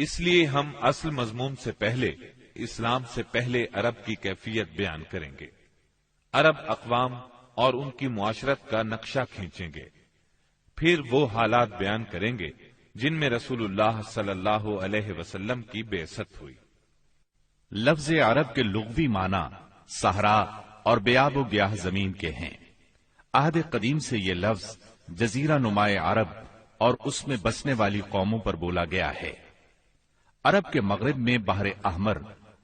اس لیے ہم اصل مضمون سے پہلے اسلام سے پہلے عرب کی کیفیت بیان کریں گے، عرب اقوام اور ان کی معاشرت کا نقشہ کھینچیں گے، پھر وہ حالات بیان کریں گے جن میں رسول اللہ صلی اللہ علیہ وسلم کی بعثت ہوئی۔ لفظ عرب کے لغوی معنی صحرا اور بیاب و گیاہ زمین کے ہیں۔ عہد قدیم سے یہ لفظ جزیرہ نمائے عرب اور اس میں بسنے والی قوموں پر بولا گیا ہے۔ عرب کے مغرب میں بحر احمر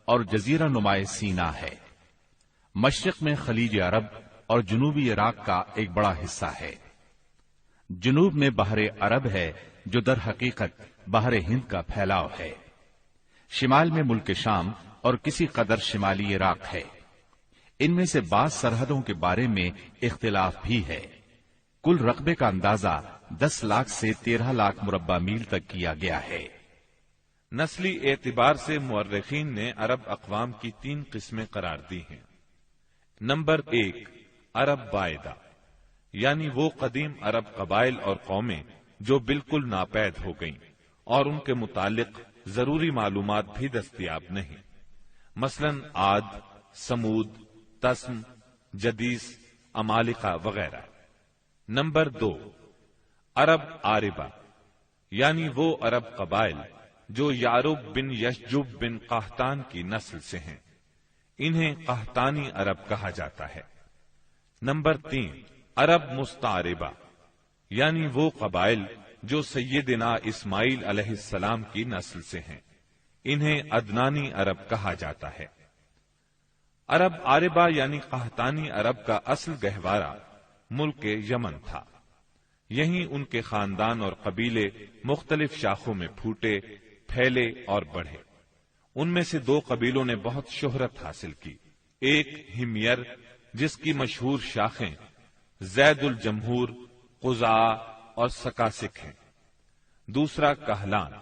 اور جزیرہ نمائے سینا ہے۔ مشرق میں خلیج عرب اور جنوبی عراق کا ایک بڑا حصہ ہے۔ جنوب میں بحر عرب ہے جو در حقیقت بحر ہند کا پھیلاؤ ہے۔ شمال میں ملک شام اور کسی قدر شمالی عراق ہے۔ ان میں سے بعض سرحدوں کے بارے میں اختلاف بھی ہے۔ کل رقبے کا اندازہ 10 لاکھ سے 13 لاکھ مربع میل تک کیا گیا ہے۔ نسلی اعتبار سے مورخین نے عرب اقوام کی 3 قسمیں قرار دی ہیں۔ نمبر 1، عرب بائدہ، یعنی وہ قدیم عرب قبائل اور قومیں جو بالکل ناپید ہو گئیں اور ان کے متعلق ضروری معلومات بھی دستیاب نہیں، مثلا عاد، سمود، تسم، جدیس، عمالقہ وغیرہ۔ نمبر 2، عرب عاربہ، یعنی وہ عرب قبائل جو یعرب بن یشجب بن قحطان کی نسل سے ہیں، انہیں قحطانی عرب کہا جاتا ہے۔ نمبر 3، عرب مستعربہ، یعنی وہ قبائل جو سیدنا اسماعیل علیہ السلام کی نسل سے ہیں، انہیں عدنانی عرب کہا جاتا ہے۔ عرب عاربہ یعنی قحطانی عرب کا اصل گہوارہ ملک یمن تھا۔ یہیں ان کے خاندان اور قبیلے مختلف شاخوں میں پھوٹے، پھیلے اور بڑھے۔ ان میں سے 2 قبیلوں نے بہت شہرت حاصل کی۔ ایک ہمیر، جس کی مشہور شاخیں زید الجمہور، قزاع اور سکاسک ہیں۔ دوسرا کہلان،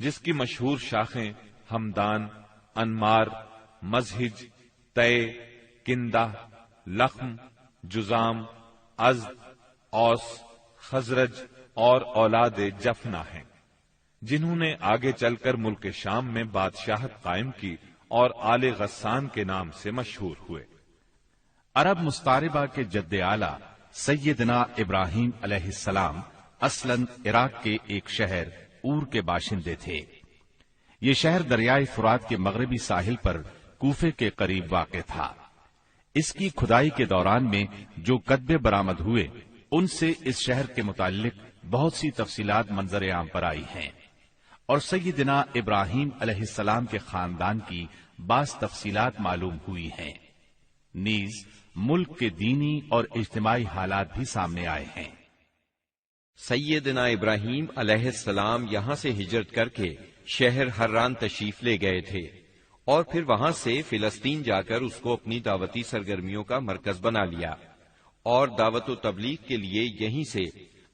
جس کی مشہور شاخیں ہمدان، انمار، مزہج، تے، کندہ، لخم، جزام، ازد، اوس، خزرج اور اولاد جفنا ہیں، جنہوں نے آگے چل کر ملک شام میں بادشاہت قائم کی اور آل غسان کے نام سے مشہور ہوئے۔ عرب مستعربہ کے جد اعلی سیدنا ابراہیم علیہ السلام اصلاً عراق کے ایک شہر اور کے باشندے تھے۔ یہ شہر دریائے فرات کے مغربی ساحل پر کوفے کے قریب واقع تھا۔ اس کی کھدائی کے دوران میں جو کتبے برآمد ہوئے ان سے اس شہر کے متعلق بہت سی تفصیلات منظر عام پر آئی ہیں، اور سیدنا ابراہیم علیہ السلام کے خاندان کی بعض تفصیلات معلوم ہوئی ہیں۔ نیز ملک کے دینی اور اجتماعی حالات بھی سامنے آئے ہیں۔ سیدنا ابراہیم علیہ السلام یہاں سے ہجرت کر کے شہر حران تشریف لے گئے تھے اور پھر وہاں سے فلسطین جا کر اس کو اپنی دعوتی سرگرمیوں کا مرکز بنا لیا، اور دعوت و تبلیغ کے لیے یہیں سے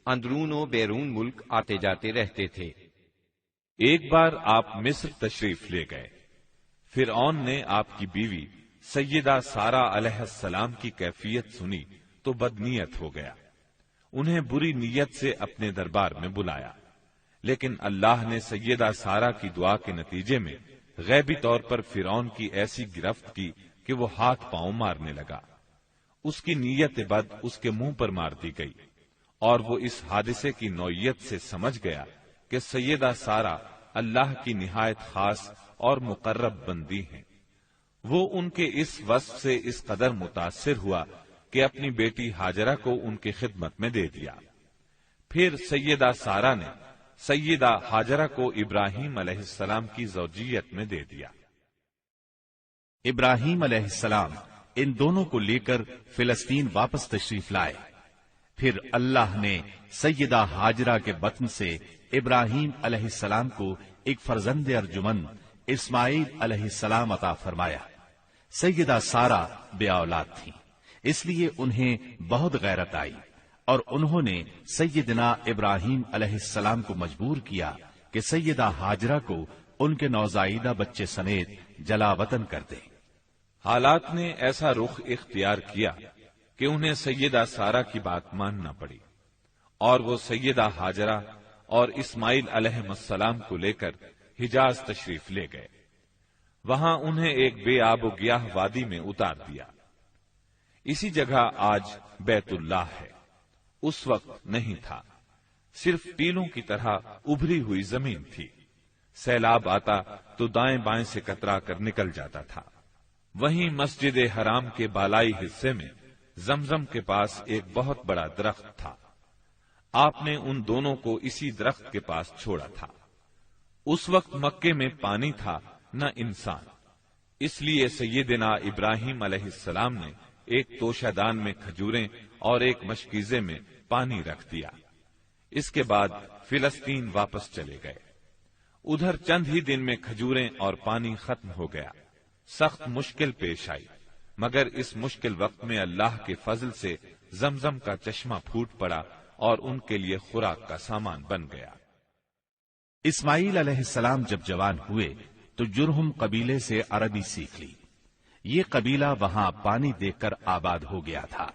اندرون و بیرون ملک آتے جاتے رہتے تھے۔ ایک بار آپ مصر تشریف لے گئے۔ فرعون نے آپ کی بیوی سیدہ سارہ علیہ السلام کی کیفیت سنی تو بدنیت ہو گیا، انہیں بری نیت سے اپنے دربار میں بلایا، لیکن اللہ نے سیدہ سارہ کی دعا کے نتیجے میں غیبی طور پر فرعون کی ایسی گرفت کی کہ وہ ہاتھ پاؤں مارنے لگا۔ اس کی نیت بد اس کے منہ پر مار دی گئی، اور وہ اس حادثے کی نوعیت سے سمجھ گیا کہ سیدہ سارہ اللہ کی نہایت خاص اور مقرب بندی ہیں۔ وہ ان کے اس وصف سے اس قدر متاثر ہوا کہ اپنی بیٹی ہاجرہ کو ان کی خدمت میں دے دیا۔ پھر سیدہ سارہ نے سیدہ ہاجرہ کو ابراہیم علیہ السلام کی زوجیت میں دے دیا۔ ابراہیم علیہ السلام ان دونوں کو لے کر فلسطین واپس تشریف لائے۔ پھر اللہ نے سیدہ ہاجرہ کے بطن سے ابراہیم علیہ السلام کو ایک فرزند ارجمند اسماعیل علیہ السلام عطا فرمایا۔ سیدہ سارہ بے اولاد تھیں، اس لیے انہیں بہت غیرت آئی، اور انہوں نے سیدنا ابراہیم علیہ السلام کو مجبور کیا کہ سیدہ ہاجرہ کو ان کے نوزائیدہ بچے سمیت جلا وطن کر دیں۔ حالات نے ایسا رخ اختیار کیا کہ انہیں سیدہ سارہ کی بات ماننا پڑی، اور وہ سیدہ ہاجرہ اور اسماعیل علیہ السلام کو لے کر حجاز تشریف لے گئے۔ وہاں انہیں ایک بے آب و گیاہ وادی میں اتار دیا۔ اسی جگہ آج بیت اللہ ہے، اس وقت نہیں تھا، صرف ٹیلوں کی طرح ابھری ہوئی زمین تھی۔ سیلاب آتا تو دائیں بائیں سے کترا کر نکل جاتا تھا۔ وہیں مسجد حرام کے بالائی حصے میں زمزم کے پاس ایک بہت بڑا درخت تھا۔ آپ نے ان دونوں کو اسی درخت کے پاس چھوڑا تھا۔ اس وقت مکے میں پانی تھا نہ انسان، اس لیے سیدنا ابراہیم علیہ السلام نے ایک توشہ دان میں کھجوریں اور ایک مشکیزے میں پانی رکھ دیا۔ اس کے بعد فلسطین واپس چلے گئے۔ ادھر چند ہی دن میں کھجوریں اور پانی ختم ہو گیا۔ سخت مشکل پیش آئی، مگر اس مشکل وقت میں اللہ کے فضل سے زمزم کا چشمہ پھوٹ پڑا اور ان کے لیے خوراک کا سامان بن گیا۔ اسماعیل علیہ السلام جب جوان ہوئے تو جرہم قبیلے سے عربی سیکھ لی۔ یہ قبیلہ وہاں پانی دیکھ کر آباد ہو گیا تھا۔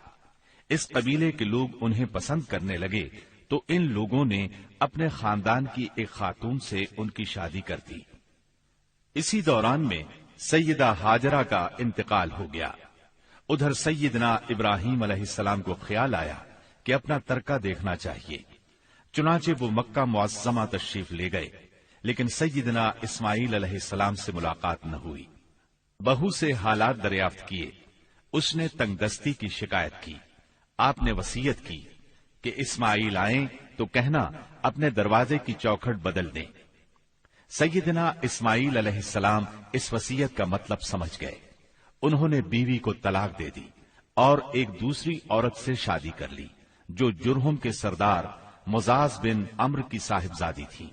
اس قبیلے کے لوگ انہیں پسند کرنے لگے تو ان لوگوں نے اپنے خاندان کی ایک خاتون سے ان کی شادی کر دی۔ اسی دوران میں سیدہ ہاجرہ کا انتقال ہو گیا۔ ادھر سیدنا ابراہیم علیہ السلام کو خیال آیا کہ اپنا ترکہ دیکھنا چاہیے، چنانچہ وہ مکہ معظمہ تشریف لے گئے، لیکن سیدنا اسماعیل علیہ السلام سے ملاقات نہ ہوئی۔ بہو سے حالات دریافت کیے، اس نے تنگ دستی کی شکایت کی۔ آپ نے وصیت کی کہ اسماعیل آئیں تو کہنا اپنے دروازے کی چوکھٹ بدل دیں۔ سیدنا اسماعیل علیہ السلام اس وصیت کا مطلب سمجھ گئے۔ انہوں نے بیوی کو طلاق دے دی اور ایک دوسری عورت سے شادی کر لی جو جرہم کے سردار مزاز بن عمرو کی صاحبزادی تھی۔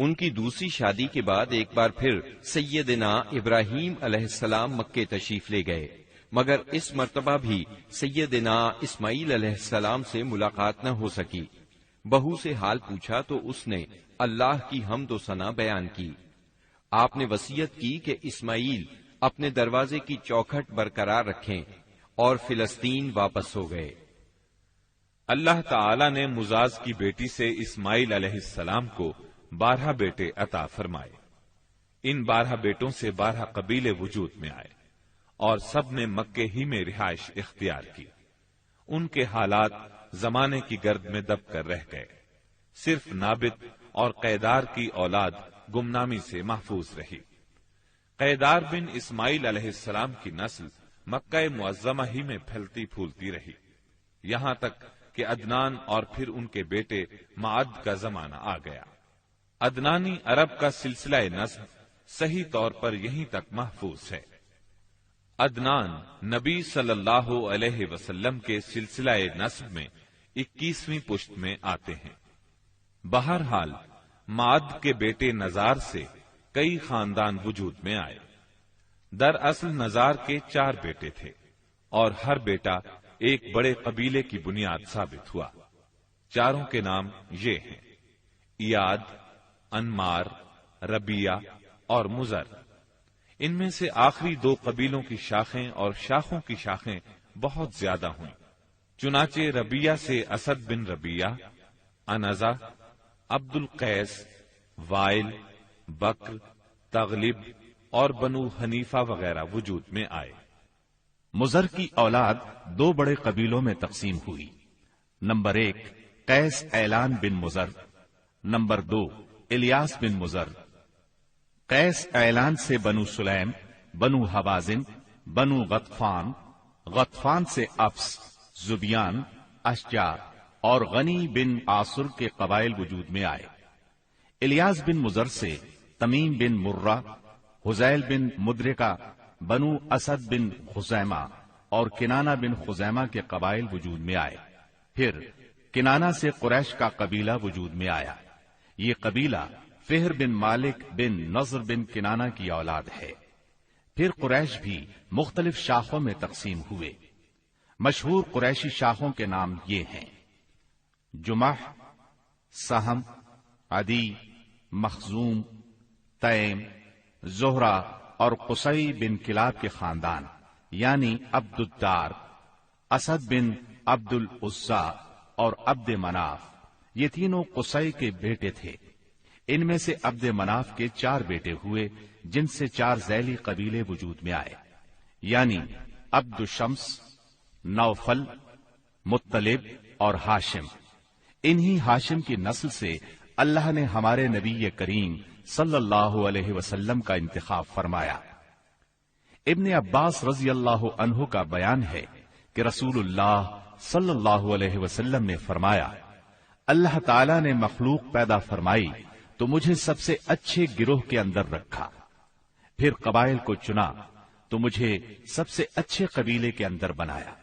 ان کی دوسری شادی کے بعد ایک بار پھر سیدنا ابراہیم علیہ السلام مکے تشریف لے گئے، مگر اس مرتبہ بھی سیدنا اسماعیل علیہ السلام سے ملاقات نہ ہو سکی۔ بہو سے حال پوچھا تو اس نے اللہ کی حمد و ثنا بیان کی۔ آپ نے وصیت کی کہ اسماعیل اپنے دروازے کی چوکھٹ برقرار رکھیں، اور فلسطین واپس ہو گئے۔ اللہ تعالی نے مزاز کی بیٹی سے اسماعیل علیہ السلام کو 12 بیٹے عطا فرمائے۔ ان 12 بیٹوں سے 12 قبیلے وجود میں آئے اور سب نے مکے ہی میں رہائش اختیار کی۔ ان کے حالات زمانے کی گرد میں دب کر رہ گئے۔ صرف نابت اور قیدار کی اولاد گمنامی سے محفوظ رہی۔ قیدار بن اسماعیل علیہ السلام کی نسل مکہ معظمہ ہی میں پھیلتی پھولتی رہی، یہاں تک کہ عدنان اور پھر ان کے بیٹے معد کا زمانہ آ گیا۔ عدنانی عرب کا سلسلہ نسب صحیح طور پر یہیں تک محفوظ ہے۔ عدنان نبی صلی اللہ علیہ وسلم کے سلسلہ نسب میں 21ویں پشت میں آتے ہیں۔ بہرحال معد کے بیٹے نزار سے کئی خاندان وجود میں آئے۔ دراصل نزار کے 4 بیٹے تھے اور ہر بیٹا ایک بڑے قبیلے کی بنیاد ثابت ہوا۔ چاروں کے نام یہ ہیں: ایاد، انمار، ربیہ اور مزر۔ ان میں سے آخری 2 قبیلوں کی شاخیں اور شاخوں کی شاخیں بہت زیادہ ہوئیں۔ چنانچہ ربیہ سے اسد بن ربیہ، انزا، عبد القیس، وائل، بکر، تغلب اور بنو حنیفہ وغیرہ وجود میں آئے۔ مزر کی اولاد 2 بڑے قبیلوں میں تقسیم ہوئی۔ نمبر 1 قیس اعلان بن مزر، نمبر 2 الیاس بن مزر۔ قیس اعلان سے بنو سلیم، بنو حوازن، بنو غطفان، غطفان سے افس، زبیان، اشجع اور غنی بن عاصر کے قبائل وجود میں آئے۔ الیاس بن مزر سے تمیم بن مرہ، حزیل بن مدرکہ، بنو اسد بن خزیمہ اور کنانہ بن خزیمہ کے قبائل وجود میں آئے۔ پھر کنانہ سے قریش کا قبیلہ وجود میں آیا۔ یہ قبیلہ فہر بن مالک بن نضر بن کنانہ کی اولاد ہے۔ پھر قریش بھی مختلف شاخوں میں تقسیم ہوئے۔ مشہور قریشی شاخوں کے نام یہ ہیں: جمح، سہم، عدی، مخزوم، تیم، زہرہ اور قصی بن کلاب کے خاندان یعنی عبد الدار، اسد بن عبد العزا اور عبد مناف۔ یہ تینوں قصی کے بیٹے تھے۔ ان میں سے عبد مناف کے 4 بیٹے ہوئے جن سے 4 ذیلی قبیلے وجود میں آئے، یعنی عبد الشمس، نوفل، مطلب اور ہاشم۔ انہی ہاشم کی نسل سے اللہ نے ہمارے نبی کریم صلی اللہ علیہ وسلم کا انتخاب فرمایا۔ ابن عباس رضی اللہ عنہ کا بیان ہے کہ رسول اللہ صلی اللہ علیہ وسلم نے فرمایا، اللہ تعالی نے مخلوق پیدا فرمائی تو مجھے سب سے اچھے گروہ کے اندر رکھا، پھر قبائل کو چنا تو مجھے سب سے اچھے قبیلے کے اندر بنایا،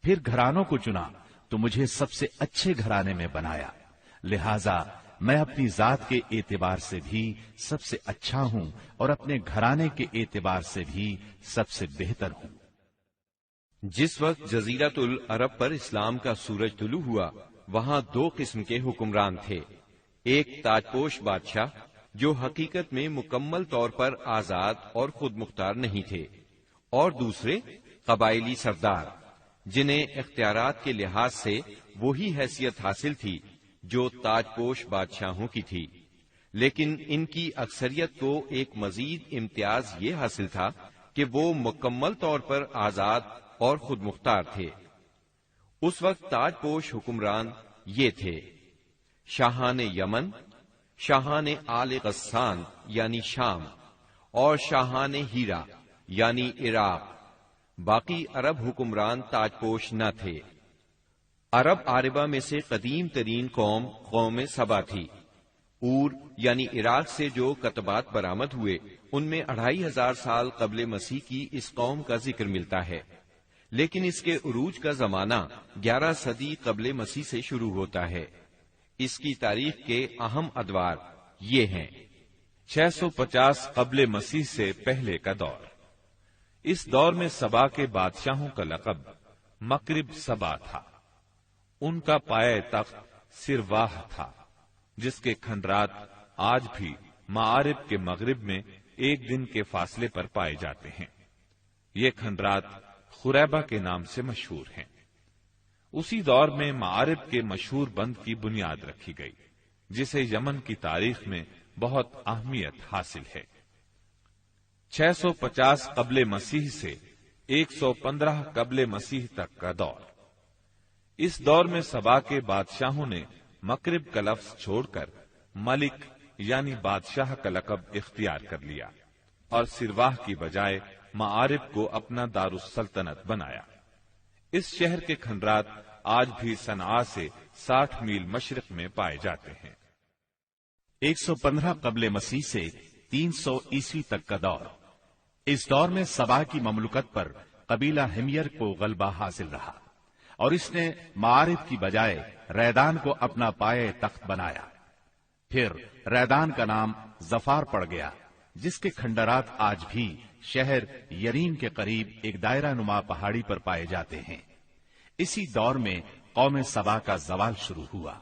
پھر گھرانوں کو چنا تو مجھے سب سے اچھے گھرانے میں بنایا، لہذا میں اپنی ذات کے اعتبار سے بھی سب سے اچھا ہوں اور اپنے گھرانے کے اعتبار سے بھی سب سے بہتر ہوں۔ جس وقت جزیرۃ العرب پر اسلام کا سورج طلوع ہوا، وہاں 2 قسم کے حکمران تھے، ایک تاجپوش بادشاہ جو حقیقت میں مکمل طور پر آزاد اور خود مختار نہیں تھے، اور دوسرے قبائلی سردار جنہیں اختیارات کے لحاظ سے وہی حیثیت حاصل تھی جو تاجپوش بادشاہوں کی تھی، لیکن ان کی اکثریت کو ایک مزید امتیاز یہ حاصل تھا کہ وہ مکمل طور پر آزاد اور خود مختار تھے۔ اس وقت تاجپوش حکمران یہ تھے: شاہان یمن، شاہان آل غسان یعنی شام، اور شاہان ہیرا یعنی عراق۔ باقی عرب حکمران تاجپوش نہ تھے۔ عرب عاربہ میں سے قدیم ترین قوم سبا تھی۔ اور یعنی عراق سے جو کتبات برآمد ہوئے ان میں 2500 سال قبل مسیح کی اس قوم کا ذکر ملتا ہے، لیکن اس کے عروج کا زمانہ 11 صدی قبل مسیح سے شروع ہوتا ہے۔ اس کی تاریخ کے اہم ادوار یہ ہیں: 650 قبل مسیح سے پہلے کا دور۔ اس دور میں سبا کے بادشاہوں کا لقب مکرب سبا تھا۔ ان کا پایہ تخت سرواہ تھا، جس کے کھنڈرات آج بھی معارب کے مغرب میں 1 دن کے فاصلے پر پائے جاتے ہیں۔ یہ کھنڈرات خریبہ کے نام سے مشہور ہیں۔ اسی دور میں معارب کے مشہور بند کی بنیاد رکھی گئی، جسے یمن کی تاریخ میں بہت اہمیت حاصل ہے۔ 650 قبل مسیح سے 115 قبل مسیح تک کا دور۔ اس دور میں سبا کے بادشاہوں نے مکرب کا لفظ چھوڑ کر ملک یعنی بادشاہ کا لقب اختیار کر لیا اور سرواہ کی بجائے معارب کو اپنا دارالسلطنت بنایا۔ اس شہر کے کھنڈرات آج بھی صنعاء سے 60 میل مشرق میں پائے جاتے ہیں۔ 115 قبل مسیح سے 300 عیسوی تک کا دور۔ اس دور میں سبا کی مملکت پر قبیلہ ہمیر کو غلبہ حاصل رہا اور اس نے معارب کی بجائے ریدان کو اپنا پایہ تخت بنایا۔ پھر ریدان کا نام ظفار پڑ گیا، جس کے کھنڈرات آج بھی شہر یرین کے قریب ایک دائرہ نما پہاڑی پر پائے جاتے ہیں۔ اسی دور میں قوم سبا کا زوال شروع ہوا۔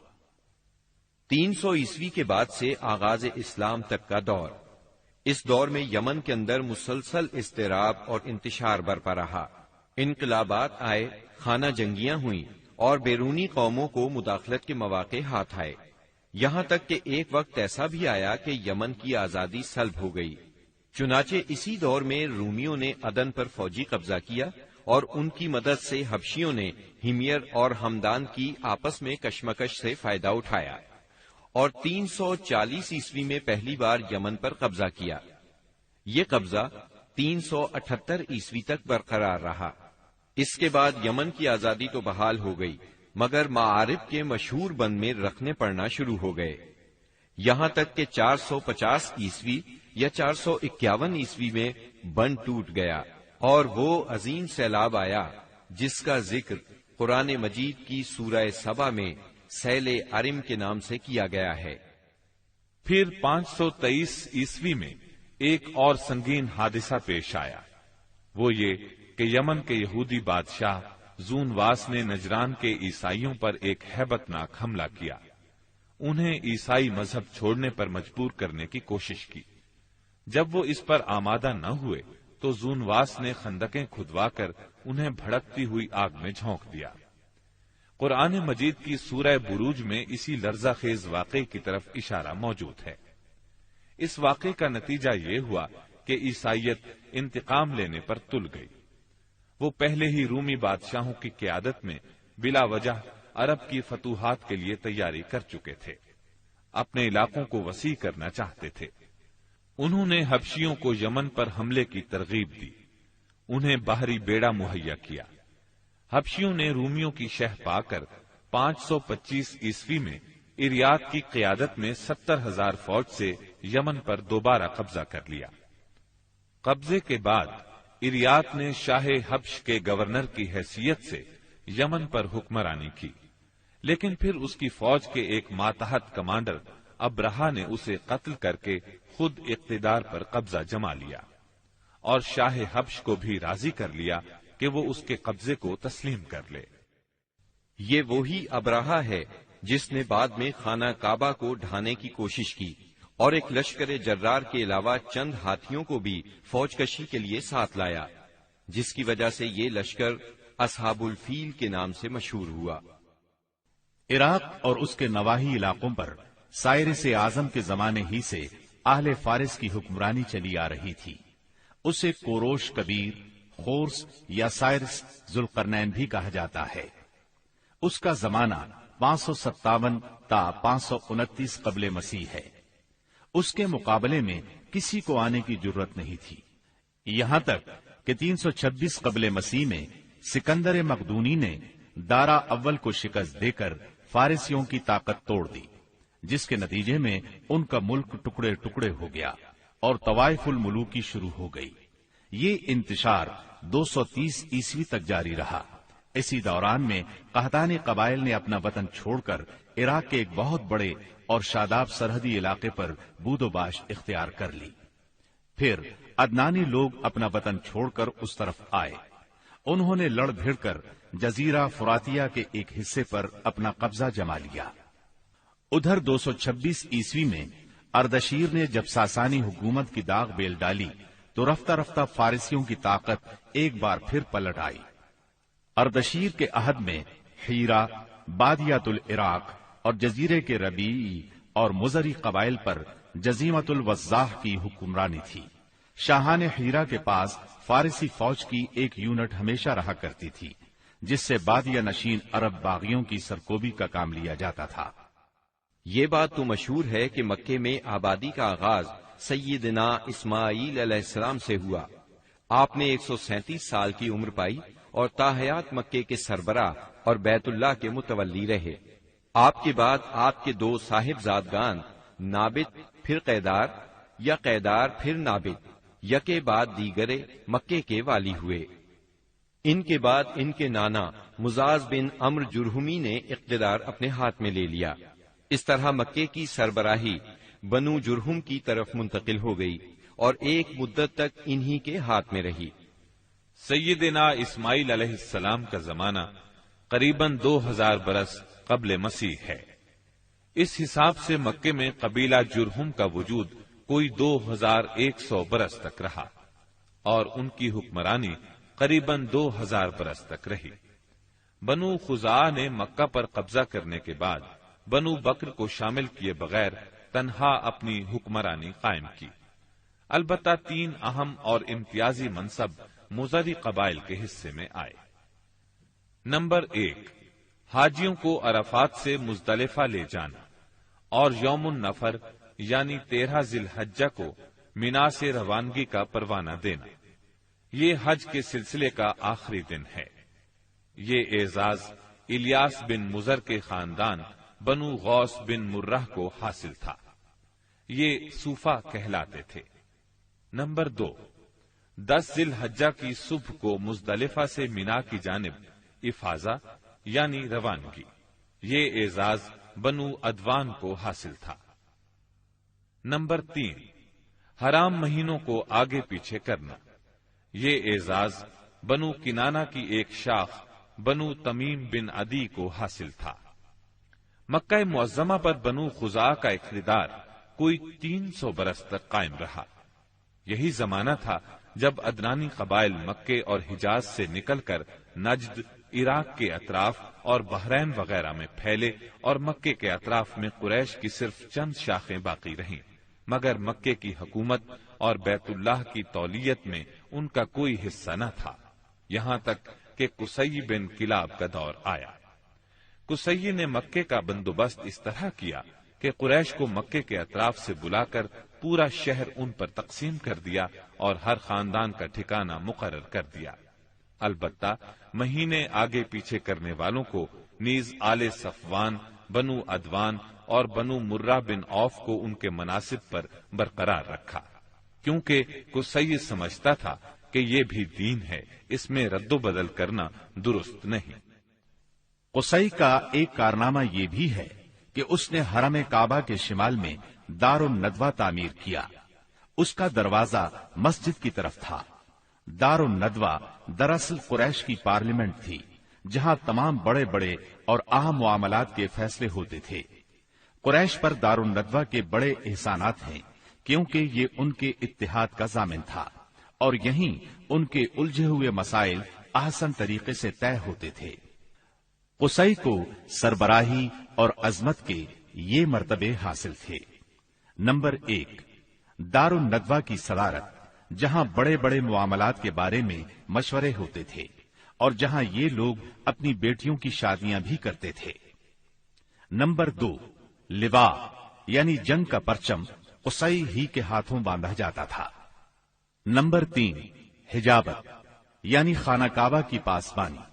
300 عیسوی کے بعد سے آغاز اسلام تک کا دور۔ اس دور میں یمن کے اندر مسلسل اضطراب اور انتشار برپا رہا۔ انقلابات آئے، خانہ جنگیاں ہوئیں اور بیرونی قوموں کو مداخلت کے مواقع ہاتھ آئے، یہاں تک کہ ایک وقت ایسا بھی آیا کہ یمن کی آزادی سلب ہو گئی۔ چنانچہ اسی دور میں رومیوں نے عدن پر فوجی قبضہ کیا اور ان کی مدد سے حبشیوں نے ہمیر اور ہمدان کی آپس میں کشمکش سے فائدہ اٹھایا اور 340 عیسوی میں پہلی بار یمن پر قبضہ کیا۔ یہ قبضہ 378 عیسوی تک برقرار رہا۔ اس کے بعد یمن کی آزادی تو بحال ہو گئی، مگر معارب کے مشہور بند میں رکھنے پڑنا شروع ہو گئے، یہاں تک کہ 450 عیسوی یا 451 عیسوی میں بند ٹوٹ گیا اور وہ عظیم سیلاب آیا جس کا ذکر قرآن مجید کی سورہ سبا میں سیل عرم کے نام سے کیا گیا ہے۔ پھر 523 عیسوی میں ایک اور سنگین حادثہ پیش آیا، وہ یہ کہ یمن کے یہودی بادشاہ زون واس نے نجران کے عیسائیوں پر ایک ہیبت ناک حملہ کیا، انہیں عیسائی مذہب چھوڑنے پر مجبور کرنے کی کوشش کی۔ جب وہ اس پر آمادہ نہ ہوئے تو زون واس نے خندقیں کھدوا کر انہیں بھڑکتی ہوئی آگ میں جھونک دیا۔ قرآن مجید کی سورہ بروج میں اسی لرزہ خیز واقعے کی طرف اشارہ موجود ہے۔ اس واقعے کا نتیجہ یہ ہوا کہ عیسائیت انتقام لینے پر تل گئی۔ وہ پہلے ہی رومی بادشاہوں کی قیادت میں بلا وجہ عرب کی فتوحات کے لیے تیاری کر چکے تھے، اپنے علاقوں کو وسیع کرنا چاہتے تھے۔ انہوں نے حبشیوں کو یمن پر حملے کی ترغیب دی، انہیں باہری بیڑا مہیا کیا۔ حبشیوں نے رومیوں کی شہ پا کر 525 عیسوی میں اریات کی قیادت میں 70,000 فوج سے یمن پر دوبارہ قبضہ کر لیا۔ قبضے کے بعد اریات نے شاہ حبش کے گورنر کی حیثیت سے یمن پر حکمرانی کی، لیکن پھر اس کی فوج کے ایک ماتحت کمانڈر ابرہا نے اسے قتل کر کے خود اقتدار پر قبضہ جما لیا اور شاہ حبش کو بھی راضی کر لیا کہ وہ اس کے قبضے کو تسلیم کر لے۔ یہ وہی ابرہا ہے جس نے بعد میں خانہ کعبہ کو ڈھانے کی کوشش کی اور ایک لشکر جرار کے علاوہ چند ہاتھیوں کو بھی فوج کشی کے لیے ساتھ لایا، جس کی وجہ سے یہ لشکر اصحاب الفیل کے نام سے مشہور ہوا۔ عراق اور اس کے نواحی علاقوں پر سائرس اعظم کے زمانے ہی سے اہل فارس کی حکمرانی چلی آ رہی تھی۔ اسے کوروش کبیر، خورس یا سائرس ذوالقرنین بھی کہا جاتا ہے۔ اس کا زمانہ 557 تا 529 قبل مسیح ہے۔ اس کے مقابلے میں کسی کو آنے کی جرت نہیں تھی، یہاں تک کہ 326 قبل مسیح میں سکندر مقدونی نے دارا اول کو شکست دے کر فارسیوں کی طاقت توڑ دی، جس کے نتیجے میں ان کا ملک ٹکڑے ٹکڑے ہو گیا اور طوائف الملوکی شروع ہو گئی۔ یہ انتشار 230 عیسوی تک جاری رہا۔ اسی دوران میں قحطانی قبائل نے اپنا وطن چھوڑ کر عراق کے ایک بہت بڑے اور شاداب سرحدی علاقے پر بود و باش اختیار کر لی۔ پھر عدنانی لوگ اپنا وطن چھوڑ کر اس طرف آئے۔ انہوں نے لڑ بھیڑ کر جزیرہ فراتیہ کے ایک حصے پر اپنا قبضہ جما لیا۔ ادھر 226 عیسوی میں اردشیر نے جب ساسانی حکومت کی داغ بیل ڈالی تو رفتہ رفتہ فارسیوں کی طاقت ایک بار پھر پلٹ آئی۔ اردشیر کے عہد میں حیرہ، بادیات العراق اور جزیرے کے ربیعی اور مزری قبائل پر جزیمت الوضاح کی حکمرانی تھی۔ شاہان حیرہ کے پاس فارسی فوج کی ایک یونٹ ہمیشہ رہا کرتی تھی، جس سے بادیہ نشین عرب باغیوں کی سرکوبی کا کام لیا جاتا تھا۔ یہ بات تو مشہور ہے کہ مکے میں آبادی کا آغاز سیدنا اسماعیل علیہ السلام سے ہوا۔ آپ نے 137 سال کی عمر پائی اور تاحیات مکے کے سربراہ اور بیت اللہ کے متولی رہے۔ آپ کے بعد آپ کے 2 صاحبزادگان نابت پھر قیدار یا قیدار پھر نابت یکے بعد دیگرے مکے کے والی ہوئے۔ ان کے بعد ان کے نانا مزاز بن عمرو جرہمی نے اقتدار اپنے ہاتھ میں لے لیا۔ اس طرح مکے کی سربراہی بنو جرہم کی طرف منتقل ہو گئی اور ایک مدت تک انہی کے ہاتھ میں رہی۔ سیدنا اسماعیل علیہ السلام کا زمانہ قریباً 2000 برس قبل مسیح ہے۔ اس حساب سے مکے میں قبیلہ جرہم کا وجود کوئی 2100 برس تک رہا اور ان کی حکمرانی قریباً 2000 برس تک رہی۔ بنو خزاعہ نے مکہ پر قبضہ کرنے کے بعد بنو بکر کو شامل کیے بغیر تنہا اپنی حکمرانی قائم کی۔ البتہ 3 اہم اور امتیازی منصب مزری قبائل کے حصے میں آئے۔ نمبر 1، حاجیوں کو عرفات سے مزدلفہ لے جانا اور یوم النفر یعنی 13 ذی الحجہ کو مینا سے روانگی کا پروانہ دینا۔ یہ حج کے سلسلے کا آخری دن ہے۔ یہ اعزاز الیاس بن مزر کے خاندان بنو غوث بن مرہ کو حاصل تھا۔ یہ صوفہ کہلاتے تھے۔ نمبر 2، 10 ذی الحجہ کی صبح کو مزدلفہ سے مینا کی جانب افاضہ یعنی روانگی۔ یہ اعزاز بنو عدوان کو حاصل تھا۔ نمبر 3، حرام مہینوں کو آگے پیچھے کرنا۔ یہ اعزاز بنو کنانہ کی ایک شاخ بنو تمیم بن عدی کو حاصل تھا۔ مکہ معظمہ پر بنو خزاعہ کا اقتدار کوئی 300 برس تک قائم رہا۔ یہی زمانہ تھا جب عدنانی قبائل مکے اور حجاز سے نکل کر نجد، عراق کے اطراف اور بحرین وغیرہ میں پھیلے اور مکے کے اطراف میں قریش کی صرف چند شاخیں باقی رہیں مگر مکے کی حکومت اور بیت اللہ کی تولیت میں ان کا کوئی حصہ نہ تھا، یہاں تک کہ قصی بن کلاب کا دور آیا۔ قصی نے مکے کا بندوبست اس طرح کیا کہ قریش کو مکے کے اطراف سے بلا کر پورا شہر ان پر تقسیم کر دیا اور ہر خاندان کا ٹھکانہ مقرر کر دیا۔ البتہ مہینے آگے پیچھے کرنے والوں کو نیز آل صفوان، بنو عدوان اور بنو مرہ بن عوف کو ان کے مناصب پر برقرار رکھا، کیونکہ قصی سمجھتا تھا کہ یہ بھی دین ہے، اس میں رد و بدل کرنا درست نہیں۔ قصی کا ایک کارنامہ یہ بھی ہے کہ اس نے حرم کعبہ کے شمال میں دار الندوہ تعمیر کیا۔ اس کا دروازہ مسجد کی طرف تھا۔ دار الندوہ دراصل قریش کی پارلیمنٹ تھی، جہاں تمام بڑے بڑے اور اہم معاملات کے فیصلے ہوتے تھے۔ قریش پر دار الندوہ کے بڑے احسانات ہیں، کیونکہ یہ ان کے اتحاد کا ضامن تھا اور یہیں ان کے الجھے ہوئے مسائل احسن طریقے سے طے ہوتے تھے۔ قصی کو سربراہی اور عظمت کے یہ مرتبے حاصل تھے۔ نمبر 1، دار الندوہ کی صدارت، جہاں بڑے بڑے معاملات کے بارے میں مشورے ہوتے تھے اور جہاں یہ لوگ اپنی بیٹیوں کی شادیاں بھی کرتے تھے۔ نمبر 2، لوا یعنی جنگ کا پرچم قصی ہی کے ہاتھوں باندھا جاتا تھا۔ نمبر 3، حجابت یعنی خانہ کعبہ کی پاسبانی۔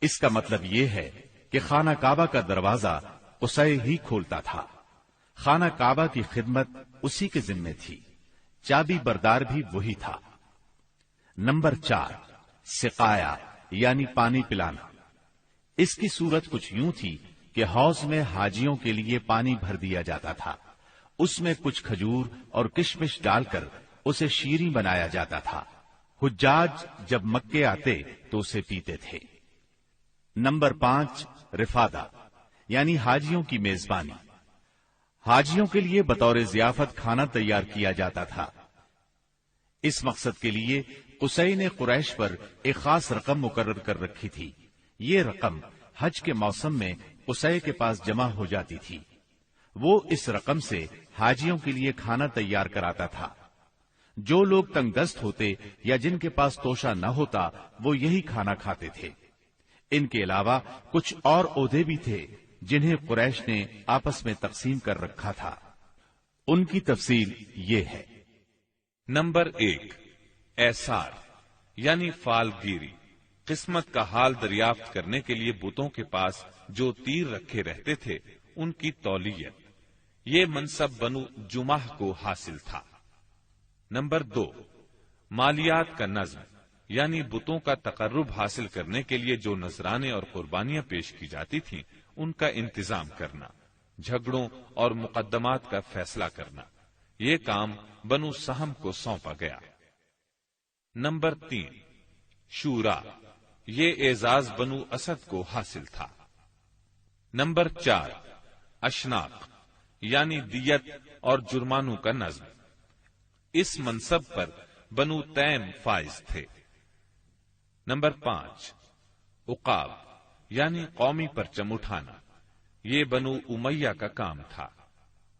اس کا مطلب یہ ہے کہ خانہ کعبہ کا دروازہ قصی ہی کھولتا تھا۔ خانہ کعبہ کی خدمت اسی کے ذمے تھی، چابی بردار بھی وہی تھا۔ نمبر 4، سقایا یعنی پانی پلانا۔ اس کی صورت کچھ یوں تھی کہ حوض میں حاجیوں کے لیے پانی بھر دیا جاتا تھا، اس میں کچھ کھجور اور کشمش ڈال کر اسے شیریں بنایا جاتا تھا۔ حجاج جب مکے آتے تو اسے پیتے تھے۔ نمبر 5، رفادہ یعنی حاجیوں کی میزبانی۔ حاجیوں کے لیے بطور ضیافت کھانا تیار کیا جاتا تھا۔ اس مقصد کے لیے قصی نے قریش پر ایک خاص رقم مقرر کر رکھی تھی۔ یہ رقم حج کے موسم میں قصی کے پاس جمع ہو جاتی تھی۔ وہ اس رقم سے حاجیوں کے لیے کھانا تیار کراتا تھا۔ جو لوگ تنگ دست ہوتے یا جن کے پاس توشہ نہ ہوتا وہ یہی کھانا کھاتے تھے۔ ان کے علاوہ کچھ اور عہدے بھی تھے جنہیں قریش نے آپس میں تقسیم کر رکھا تھا۔ ان کی تفصیل یہ ہے۔ نمبر 1، ایسار یعنی فال گیری، قسمت کا حال دریافت کرنے کے لیے بتوں کے پاس جو تیر رکھے رہتے تھے ان کی تولیت۔ یہ منصب بنو جمح کو حاصل تھا۔ نمبر 2، مالیات کا نظم یعنی بتوں کا تقرب حاصل کرنے کے لیے جو نذرانے اور قربانیاں پیش کی جاتی تھیں ان کا انتظام کرنا، جھگڑوں اور مقدمات کا فیصلہ کرنا، یہ کام بنو سہم کو سونپا گیا۔ نمبر 3، شورا، یہ اعزاز بنو اسد کو حاصل تھا۔ نمبر 4، اشناق یعنی دیت اور جرمانوں کا نظم۔ اس منصب پر بنو تیم فائز تھے۔ نمبر 5، عقاب یعنی قومی پرچم اٹھانا، یہ بنو امیہ کا کام تھا۔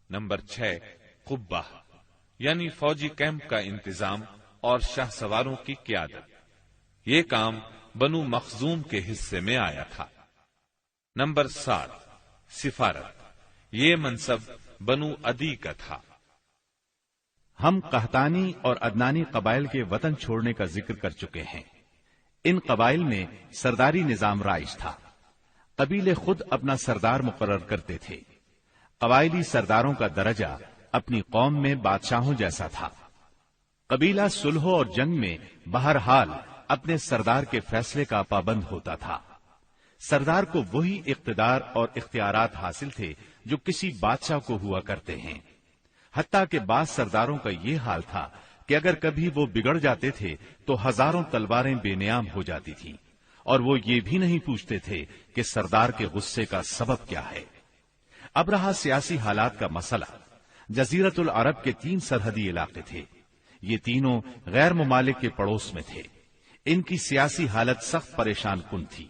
نمبر 6، قبہ یعنی فوجی کیمپ کا انتظام اور شاہ سواروں کی قیادت، یہ کام بنو مخزوم کے حصے میں آیا تھا۔ نمبر 7، سفارت، یہ منصب بنو عدی کا تھا۔ ہم قحطانی اور عدنانی قبائل کے وطن چھوڑنے کا ذکر کر چکے ہیں۔ ان قبائل میں سرداری نظام رائج تھا۔ قبیلے خود اپنا سردار مقرر کرتے تھے۔ قبائلی سرداروں کا درجہ اپنی قوم میں بادشاہوں جیسا تھا۔ قبیلہ صلح اور جنگ میں بہرحال اپنے سردار کے فیصلے کا پابند ہوتا تھا۔ سردار کو وہی اقتدار اور اختیارات حاصل تھے جو کسی بادشاہ کو ہوا کرتے ہیں۔ حتیٰ کہ بعض سرداروں کا یہ حال تھا کہ اگر کبھی وہ بگڑ جاتے تھے تو ہزاروں تلواریں بے نیام ہو جاتی تھیں، اور وہ یہ بھی نہیں پوچھتے تھے کہ سردار کے غصے کا سبب کیا ہے۔ اب رہا سیاسی حالات کا مسئلہ۔ جزیرت العرب کے 3 سرحدی علاقے تھے۔ یہ تینوں غیر ممالک کے پڑوس میں تھے۔ ان کی سیاسی حالت سخت پریشان کن تھی۔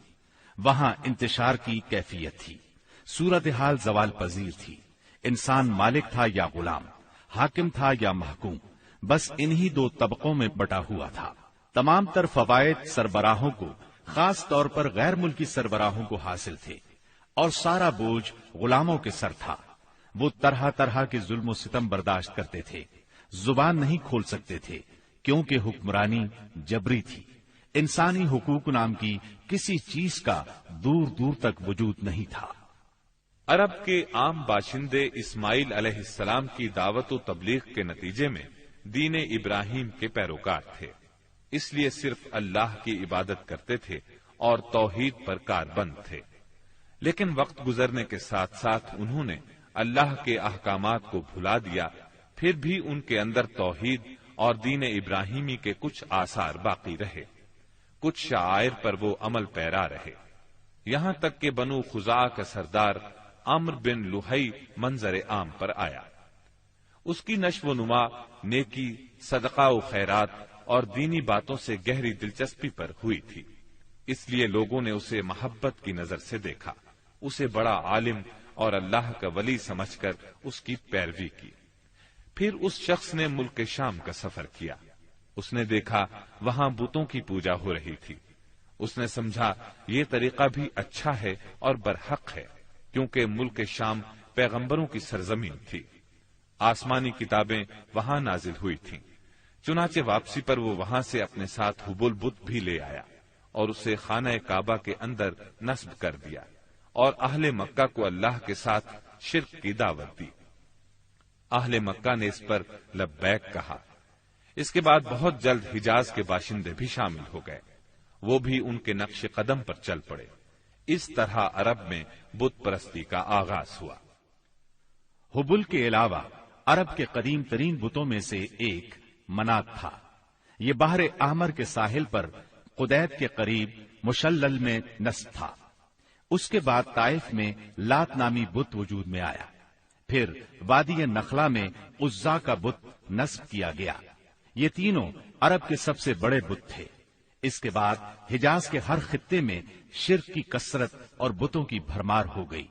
وہاں انتشار کی کیفیت تھی۔ صورتحال زوال پذیر تھی۔ انسان مالک تھا یا غلام، حاکم تھا یا محکوم، بس انہی دو طبقوں میں بٹا ہوا تھا۔ تمام تر فوائد سربراہوں کو، خاص طور پر غیر ملکی سربراہوں کو حاصل تھے، اور سارا بوجھ غلاموں کے سر تھا۔ وہ طرح طرح کے ظلم و ستم برداشت کرتے تھے، زبان نہیں کھول سکتے تھے کیونکہ حکمرانی جبری تھی۔ انسانی حقوق نام کی کسی چیز کا دور دور تک وجود نہیں تھا۔ عرب کے عام باشندے اسماعیل علیہ السلام کی دعوت و تبلیغ کے نتیجے میں دین ابراہیم کے پیروکار تھے، اس لیے صرف اللہ کی عبادت کرتے تھے اور توحید پر کاربند تھے۔ لیکن وقت گزرنے کے ساتھ ساتھ انہوں نے اللہ کے احکامات کو بھلا دیا، پھر بھی ان کے اندر توحید اور دین ابراہیمی کے کچھ آثار باقی رہے، کچھ شعائر پر وہ عمل پیرا رہے، یہاں تک کہ بنو خزاعہ کا سردار عمرو بن لحی منظر عام پر آیا۔ اس کی نشو و نما نیکی، صدقہ و خیرات اور دینی باتوں سے گہری دلچسپی پر ہوئی تھی، اس لیے لوگوں نے اسے محبت کی نظر سے دیکھا، اسے بڑا عالم اور اللہ کا ولی سمجھ کر اس کی پیروی کی۔ پھر اس شخص نے ملک شام کا سفر کیا، اس نے دیکھا وہاں بتوں کی پوجا ہو رہی تھی۔ اس نے سمجھا یہ طریقہ بھی اچھا ہے اور برحق ہے، کیونکہ ملک شام پیغمبروں کی سرزمین تھی، آسمانی کتابیں وہاں نازل ہوئی تھیں۔ چنانچہ واپسی پر وہ وہاں سے اپنے ساتھ حبل بت بھی لے آیا اور اسے خانہ کعبہ کے اندر نصب کر دیا، اور اہل مکہ کو اللہ کے ساتھ شرک کی دعوت دی۔ اہل مکہ نے اس پر لبیک کہا۔ اس کے بعد بہت جلد حجاز کے باشندے بھی شامل ہو گئے، وہ بھی ان کے نقش قدم پر چل پڑے۔ اس طرح عرب میں بت پرستی کا آغاز ہوا۔ حبل کے علاوہ عرب کے قدیم ترین بتوں میں سے ایک منات تھا۔ یہ بحر احمر کے ساحل پر قدید کے قریب مشلل میں نصب تھا۔ اس کے بعد طائف میں لات نامی بت وجود میں آیا، پھر وادی نخلا میں عزا کا بت نصب کیا گیا۔ یہ تینوں عرب کے سب سے بڑے بت تھے۔ اس کے بعد حجاز کے ہر خطے میں شرک کی کثرت اور بتوں کی بھرمار ہو گئی۔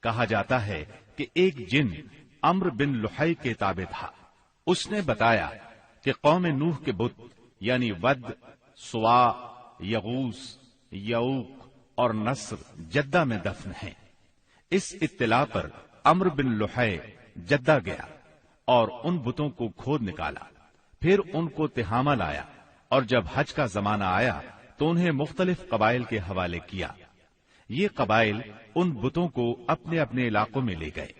کہا جاتا ہے کہ ایک جن عمرو بن لحی کے تابع تھا، اس نے بتایا کہ قوم نوح کے بت یعنی ود، سوا، یغوث، یعوق اور نصر جدہ میں دفن ہیں۔ اس اطلاع پر عمرو بن لحی جدہ گیا اور ان بتوں کو کھود نکالا، پھر ان کو تہامہ لایا، اور جب حج کا زمانہ آیا تو انہیں مختلف قبائل کے حوالے کیا۔ یہ قبائل ان بتوں کو اپنے اپنے علاقوں میں لے گئے۔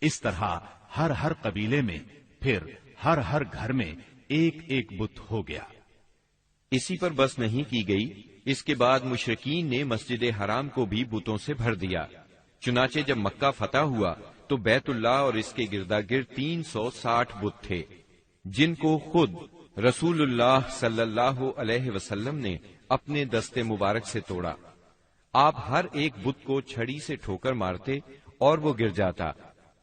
اس طرح ہر قبیلے میں، پھر ہر گھر میں ایک ایک بت ہو گیا۔ اسی پر بس نہیں کی گئی، اس کے بعد مشرکین نے مسجد حرام کو بھی بتوں سے بھر دیا۔ چنانچہ جب مکہ فتح ہوا تو بیت اللہ اور اس کے گردا گرد 360 بت تھے، جن کو خود رسول اللہ صلی اللہ علیہ وسلم نے اپنے دستے مبارک سے توڑا۔ آپ ہر ایک بت کو چھڑی سے ٹھوکر مارتے اور وہ گر جاتا۔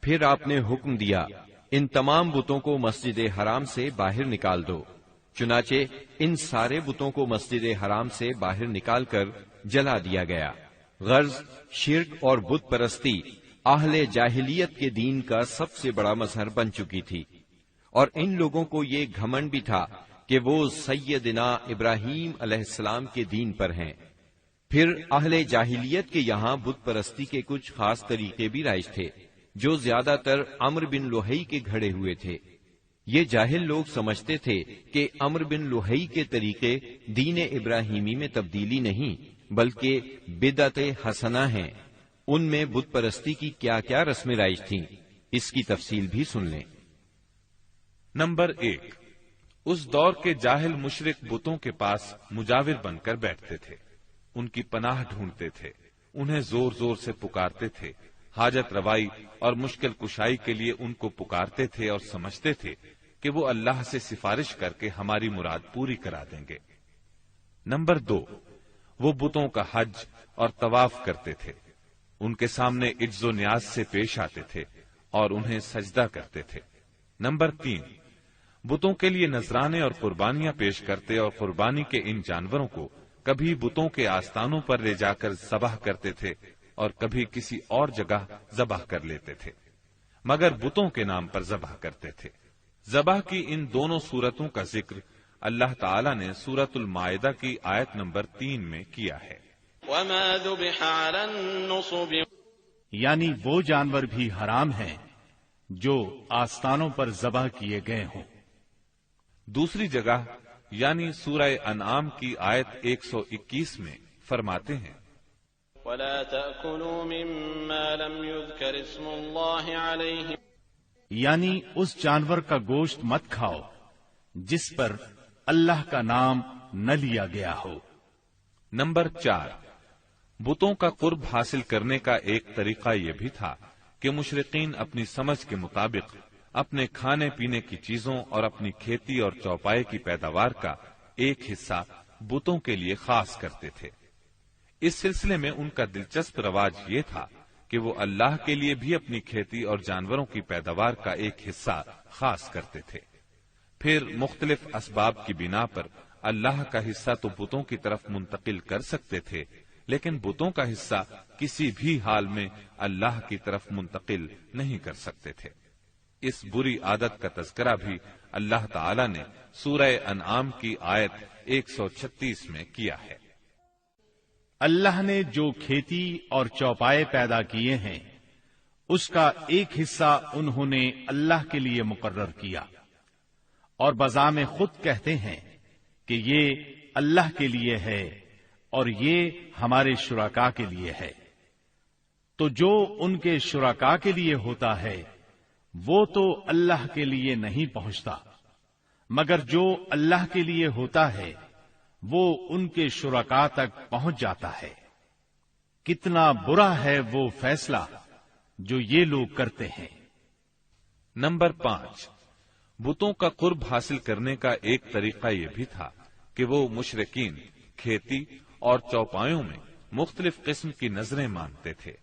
پھر آپ نے حکم دیا، ان تمام بتوں کو مسجد حرام سے باہر نکال دو۔ چنانچہ ان سارے بتوں کو مسجد حرام سے باہر نکال کر جلا دیا گیا۔ غرض شرک اور بت پرستی اہل جاہلیت کے دین کا سب سے بڑا مظہر بن چکی تھی، اور ان لوگوں کو یہ گھمنڈ بھی تھا کہ وہ سیدنا ابراہیم علیہ السلام کے دین پر ہیں۔ پھر اہل جاہلیت کے یہاں بت پرستی کے کچھ خاص طریقے بھی رائج تھے، جو زیادہ تر عمرو بن لحی کے گھڑے ہوئے تھے۔ یہ جاہل لوگ سمجھتے تھے کہ عمرو بن لحی کے طریقے دین ابراہیمی میں تبدیلی نہیں بلکہ بدعت حسنہ ہیں۔ ان میں بت پرستی کی کیا کیا رسمیں رائج تھیں، اس کی تفصیل بھی سن لیں۔ نمبر 1، اس دور کے جاہل مشرک بتوں کے پاس مجاور بن کر بیٹھتے تھے، ان کی پناہ ڈھونڈتے تھے، انہیں زور زور سے پکارتے تھے، حاجت روائی اور مشکل کشائی کے لیے ان کو پکارتے تھے اور سمجھتے تھے کہ وہ اللہ سے سفارش کر کے ہماری مراد پوری کرا دیں گے۔ نمبر 2، وہ بتوں کا حج اور طواف کرتے تھے، ان کے سامنے عجز و نیاز سے پیش آتے تھے اور انہیں سجدہ کرتے تھے۔ نمبر 3، بتوں کے لیے نذرانے اور قربانیاں پیش کرتے اور قربانی کے ان جانوروں کو کبھی بتوں کے آستانوں پر لے جا کر ذبح کرتے تھے اور کبھی کسی اور جگہ ذبح کر لیتے تھے، مگر بتوں کے نام پر ذبح کرتے تھے۔ ذبح کی ان دونوں صورتوں کا ذکر اللہ تعالی نے سورۃ المائدہ کی آیت نمبر 3 میں کیا ہے۔ وما ذبح على النصب، یعنی وہ جانور بھی حرام ہیں جو آستانوں پر ذبح کیے گئے ہوں۔ دوسری جگہ یعنی سورہ انعام کی آیت 121 میں فرماتے ہیں ولا تأكلوا مما لم يذكر اسم الله عليه، یعنی اس جانور کا گوشت مت کھاؤ جس پر اللہ کا نام نہ لیا گیا ہو۔ نمبر 4، بتوں کا قرب حاصل کرنے کا ایک طریقہ یہ بھی تھا کہ مشرقین اپنی سمجھ کے مطابق اپنے کھانے پینے کی چیزوں اور اپنی کھیتی اور چوپائے کی پیداوار کا ایک حصہ بتوں کے لیے خاص کرتے تھے۔ اس سلسلے میں ان کا دلچسپ رواج یہ تھا کہ وہ اللہ کے لیے بھی اپنی کھیتی اور جانوروں کی پیداوار کا ایک حصہ خاص کرتے تھے، پھر مختلف اسباب کی بنا پر اللہ کا حصہ تو بتوں کی طرف منتقل کر سکتے تھے، لیکن بتوں کا حصہ کسی بھی حال میں اللہ کی طرف منتقل نہیں کر سکتے تھے۔ اس بری عادت کا تذکرہ بھی اللہ تعالی نے سورہ انعام کی آیت 136 میں کیا ہے۔ اللہ نے جو کھیتی اور چوپائے پیدا کیے ہیں اس کا ایک حصہ انہوں نے اللہ کے لیے مقرر کیا، اور بذام خود کہتے ہیں کہ یہ اللہ کے لیے ہے اور یہ ہمارے شرکاء کے لیے ہے۔ تو جو ان کے شرکاء کے لیے ہوتا ہے وہ تو اللہ کے لیے نہیں پہنچتا، مگر جو اللہ کے لیے ہوتا ہے وہ ان کے شرکاء تک پہنچ جاتا ہے۔ کتنا برا ہے وہ فیصلہ جو یہ لوگ کرتے ہیں۔ نمبر 5، بتوں کا قرب حاصل کرنے کا ایک طریقہ یہ بھی تھا کہ وہ مشرکین کھیتی اور چوپایوں میں مختلف قسم کی نظریں مانتے تھے۔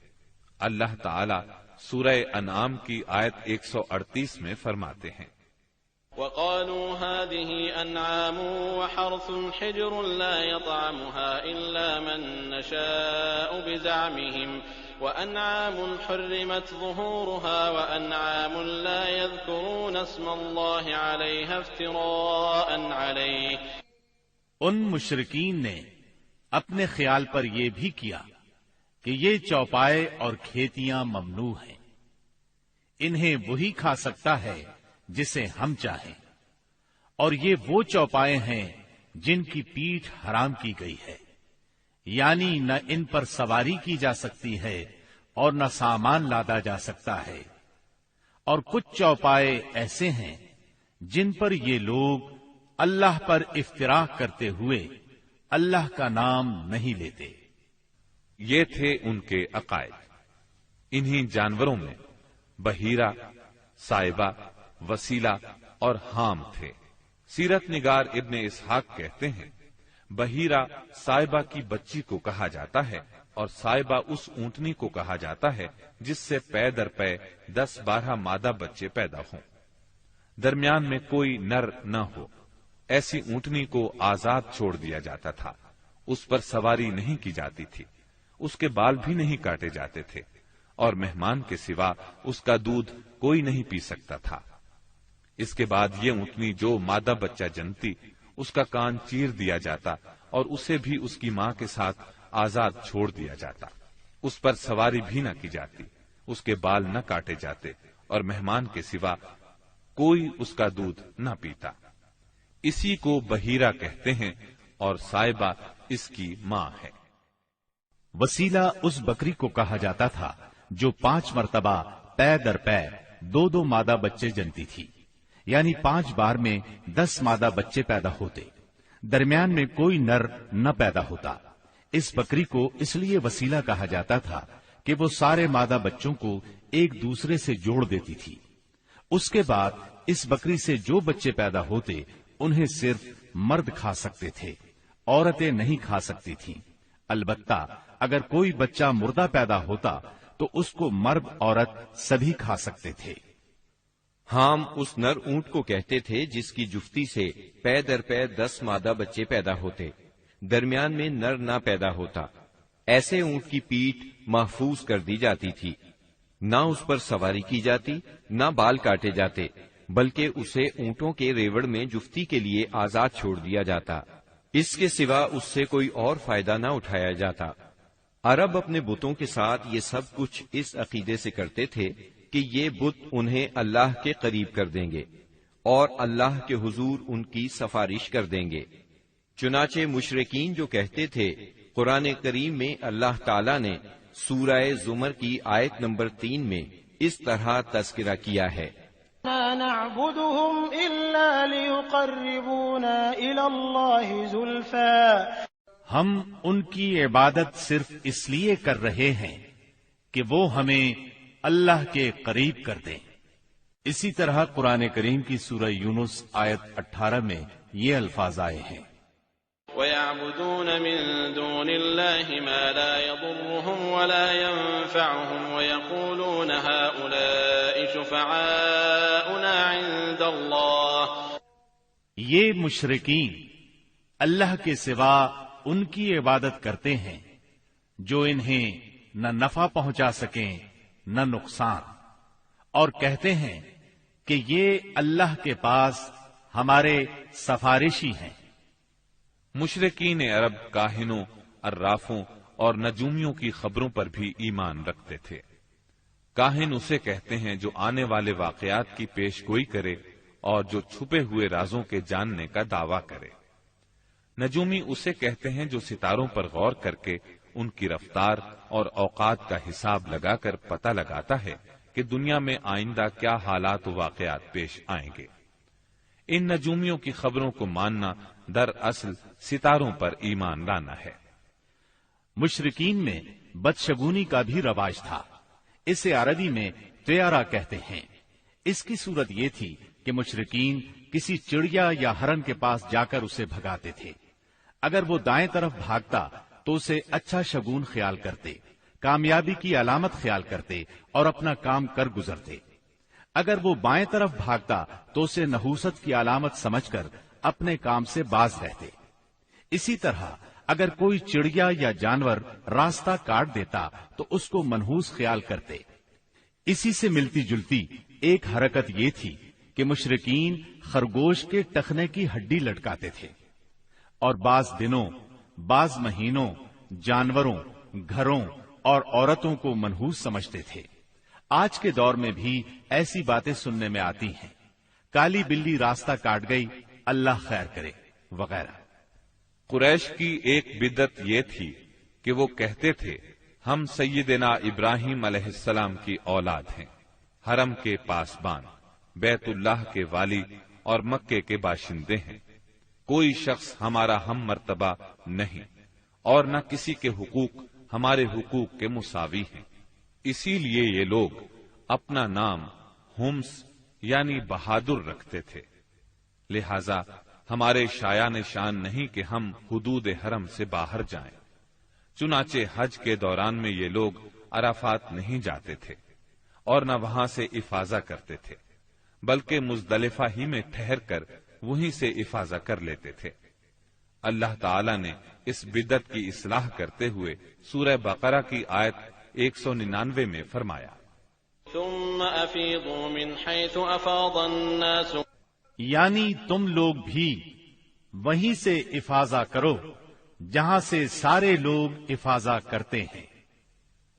اللہ تعالی سورہ انعام کی آیت 138 میں فرماتے ہیں وقالوا هذه أنعام وحرث حجر لا يطعمها إلا من نشاء بزعمهم وأنعام حرمت ظهورها وأنعام لا يذكرون اسم الله عليها افتراء عليه۔ ان مشرکین نے اپنے خیال پر یہ بھی کیا کہ یہ چوپائے اور کھیتیاں ممنوع ہیں، انہیں وہی کھا سکتا ہے جسے ہم چاہیں، اور یہ وہ چوپائے ہیں جن کی پیٹھ حرام کی گئی ہے، یعنی نہ ان پر سواری کی جا سکتی ہے اور نہ سامان لادا جا سکتا ہے، اور کچھ چوپائے ایسے ہیں جن پر یہ لوگ اللہ پر افتراء کرتے ہوئے اللہ کا نام نہیں لیتے۔ یہ تھے ان کے عقائد۔ انہی جانوروں میں بحیرہ، صائبہ، وسیلہ اور حام تھے۔ سیرت نگار ابن اسحاق کہتے ہیں بحیرہ صائبہ کی بچی کو کہا جاتا ہے اور صائبہ اس اونٹنی کو کہا جاتا ہے جس سے پے در پے 10-12 مادہ بچے پیدا ہوں، درمیان میں کوئی نر نہ ہو۔ ایسی اونٹنی کو آزاد چھوڑ دیا جاتا تھا، اس پر سواری نہیں کی جاتی تھی، اس کے بال بھی نہیں کاٹے جاتے تھے، اور مہمان کے سوا اس کا دودھ کوئی نہیں پی سکتا تھا۔ اس کے بعد یہ اونٹنی جو مادہ بچہ جنتی، اس کا کان چیر دیا جاتا اور اسے بھی اس کی ماں کے ساتھ آزاد چھوڑ دیا جاتا، اس پر سواری بھی نہ کی جاتی، اس کے بال نہ کاٹے جاتے، اور مہمان کے سوا کوئی اس کا دودھ نہ پیتا۔ اسی کو بحیرہ کہتے ہیں اور صائبہ اس کی ماں ہے۔ وسیلہ اس بکری کو کہا جاتا تھا جو 5 مرتبہ پے در پے 2 مادہ بچے جنتی تھی، یعنی 5 بار میں 10 مادہ بچے پیدا ہوتے، درمیان میں کوئی نر نہ پیدا ہوتا۔ اس بکری کو اس لیے وسیلہ کہا جاتا تھا کہ وہ سارے مادہ بچوں کو ایک دوسرے سے جوڑ دیتی تھی۔ اس کے بعد اس بکری سے جو بچے پیدا ہوتے انہیں صرف مرد کھا سکتے تھے، عورتیں نہیں کھا سکتی تھیں۔ البتہ اگر کوئی بچہ مردہ پیدا ہوتا تو اس کو مرد عورت سبھی کھا سکتے تھے۔ حام اس نر اونٹ کو کہتے تھے جس کی جفتی سے پے در پے 10 مادہ بچے پیدا ہوتے، درمیان میں نر نہ پیدا ہوتا۔ ایسے اونٹ کی پیٹھ محفوظ کر دی جاتی تھی، نہ اس پر سواری کی جاتی، نہ بال کاٹے جاتے، بلکہ اسے اونٹوں کے ریوڑ میں جفتی کے لیے آزاد چھوڑ دیا جاتا، اس کے سوا اس سے کوئی اور فائدہ نہ اٹھایا جاتا۔ عرب اپنے بتوں کے ساتھ یہ سب کچھ اس عقیدے سے کرتے تھے کہ یہ بت انہیں اللہ کے قریب کر دیں گے اور اللہ کے حضور ان کی سفارش کر دیں گے۔ چنانچہ مشرکین جو کہتے تھے، قرآن کریم میں اللہ تعالیٰ نے سورہ زمر کی آیت نمبر 3 میں اس طرح تذکرہ کیا ہے، لا نعبدهم إلا ليقربونا إلى الله زلفى، ہم ان کی عبادت صرف اس لیے کر رہے ہیں کہ وہ ہمیں اللہ کے قریب کر دیں۔ اسی طرح قرآن کریم کی سورہ یونس آیت 18 میں یہ الفاظ آئے ہیں، وَيَعْبُدُونَ مِن دُونِ اللَّهِ مَا لَا يَضُرُّهُمْ وَلَا يَنفَعُهُمْ وَيَقُولُونَ هَؤُلَاءِ شُفَعَاؤُنَا عِندَ اللَّهِ، یہ مشرکین اللہ کے سوا ان کی عبادت کرتے ہیں جو انہیں نہ نفع پہنچا سکیں نہ نقصان، اور کہتے ہیں کہ یہ اللہ کے پاس ہمارے سفارشی ہیں۔ مشرکین عرب کاہنوں، عرافوں اور نجومیوں کی خبروں پر بھی ایمان رکھتے تھے۔ کاہن اسے کہتے ہیں جو آنے والے واقعات کی پیش گوئی کرے اور جو چھپے ہوئے رازوں کے جاننے کا دعویٰ کرے۔ نجومی اسے کہتے ہیں جو ستاروں پر غور کر کے ان کی رفتار اور اوقات کا حساب لگا کر پتہ لگاتا ہے کہ دنیا میں آئندہ کیا حالات و واقعات پیش آئیں گے۔ ان نجومیوں کی خبروں کو ماننا دراصل ستاروں پر ایمان لانا ہے۔ مشرکین میں بدشگونی کا بھی رواج تھا، اسے عربی میں طیارہ کہتے ہیں۔ اس کی صورت یہ تھی کہ مشرکین کسی چڑیا یا ہرن کے پاس جا کر اسے بھگاتے تھے۔ اگر وہ دائیں طرف بھاگتا تو اسے اچھا شگون خیال کرتے، کامیابی کی علامت خیال کرتے اور اپنا کام کر گزرتے۔ اگر وہ بائیں طرف بھاگتا تو اسے نحوست کی علامت سمجھ کر اپنے کام سے باز رہتے۔ اسی طرح اگر کوئی چڑیا یا جانور راستہ کاٹ دیتا تو اس کو منحوس خیال کرتے۔ اسی سے ملتی جلتی ایک حرکت یہ تھی کہ مشرکین خرگوش کے ٹخنے کی ہڈی لٹکاتے تھے اور بعض دنوں، بعض مہینوں، جانوروں، گھروں اور عورتوں کو منحوس سمجھتے تھے۔ آج کے دور میں بھی ایسی باتیں سننے میں آتی ہیں، کالی بلی راستہ کاٹ گئی، اللہ خیر کرے وغیرہ۔ قریش کی ایک بدعت یہ تھی کہ وہ کہتے تھے ہم سیدنا ابراہیم علیہ السلام کی اولاد ہیں، حرم کے پاسبان، بیت اللہ کے والی اور مکے کے باشندے ہیں۔ کوئی شخص ہمارا ہم مرتبہ نہیں اور نہ کسی کے حقوق ہمارے حقوق کے مساوی ہیں۔ اسی لیے یہ لوگ اپنا نام ہمس یعنی بہادر رکھتے تھے، لہذا ہمارے شایان شان نہیں کہ ہم حدود حرم سے باہر جائیں۔ چنانچہ حج کے دوران میں یہ لوگ عرفات نہیں جاتے تھے اور نہ وہاں سے افاضہ کرتے تھے، بلکہ مزدلفہ ہی میں ٹھہر کر وہیں سے افاضہ کر لیتے تھے۔ اللہ تعالی نے اس بدعت کی اصلاح کرتے ہوئے سورہ بقرہ کی آیت 199 میں فرمایا، ثم افیضوا من حیث افاض الناس، یعنی تم لوگ بھی وہیں سے افاضہ کرو جہاں سے سارے لوگ افاضہ کرتے ہیں۔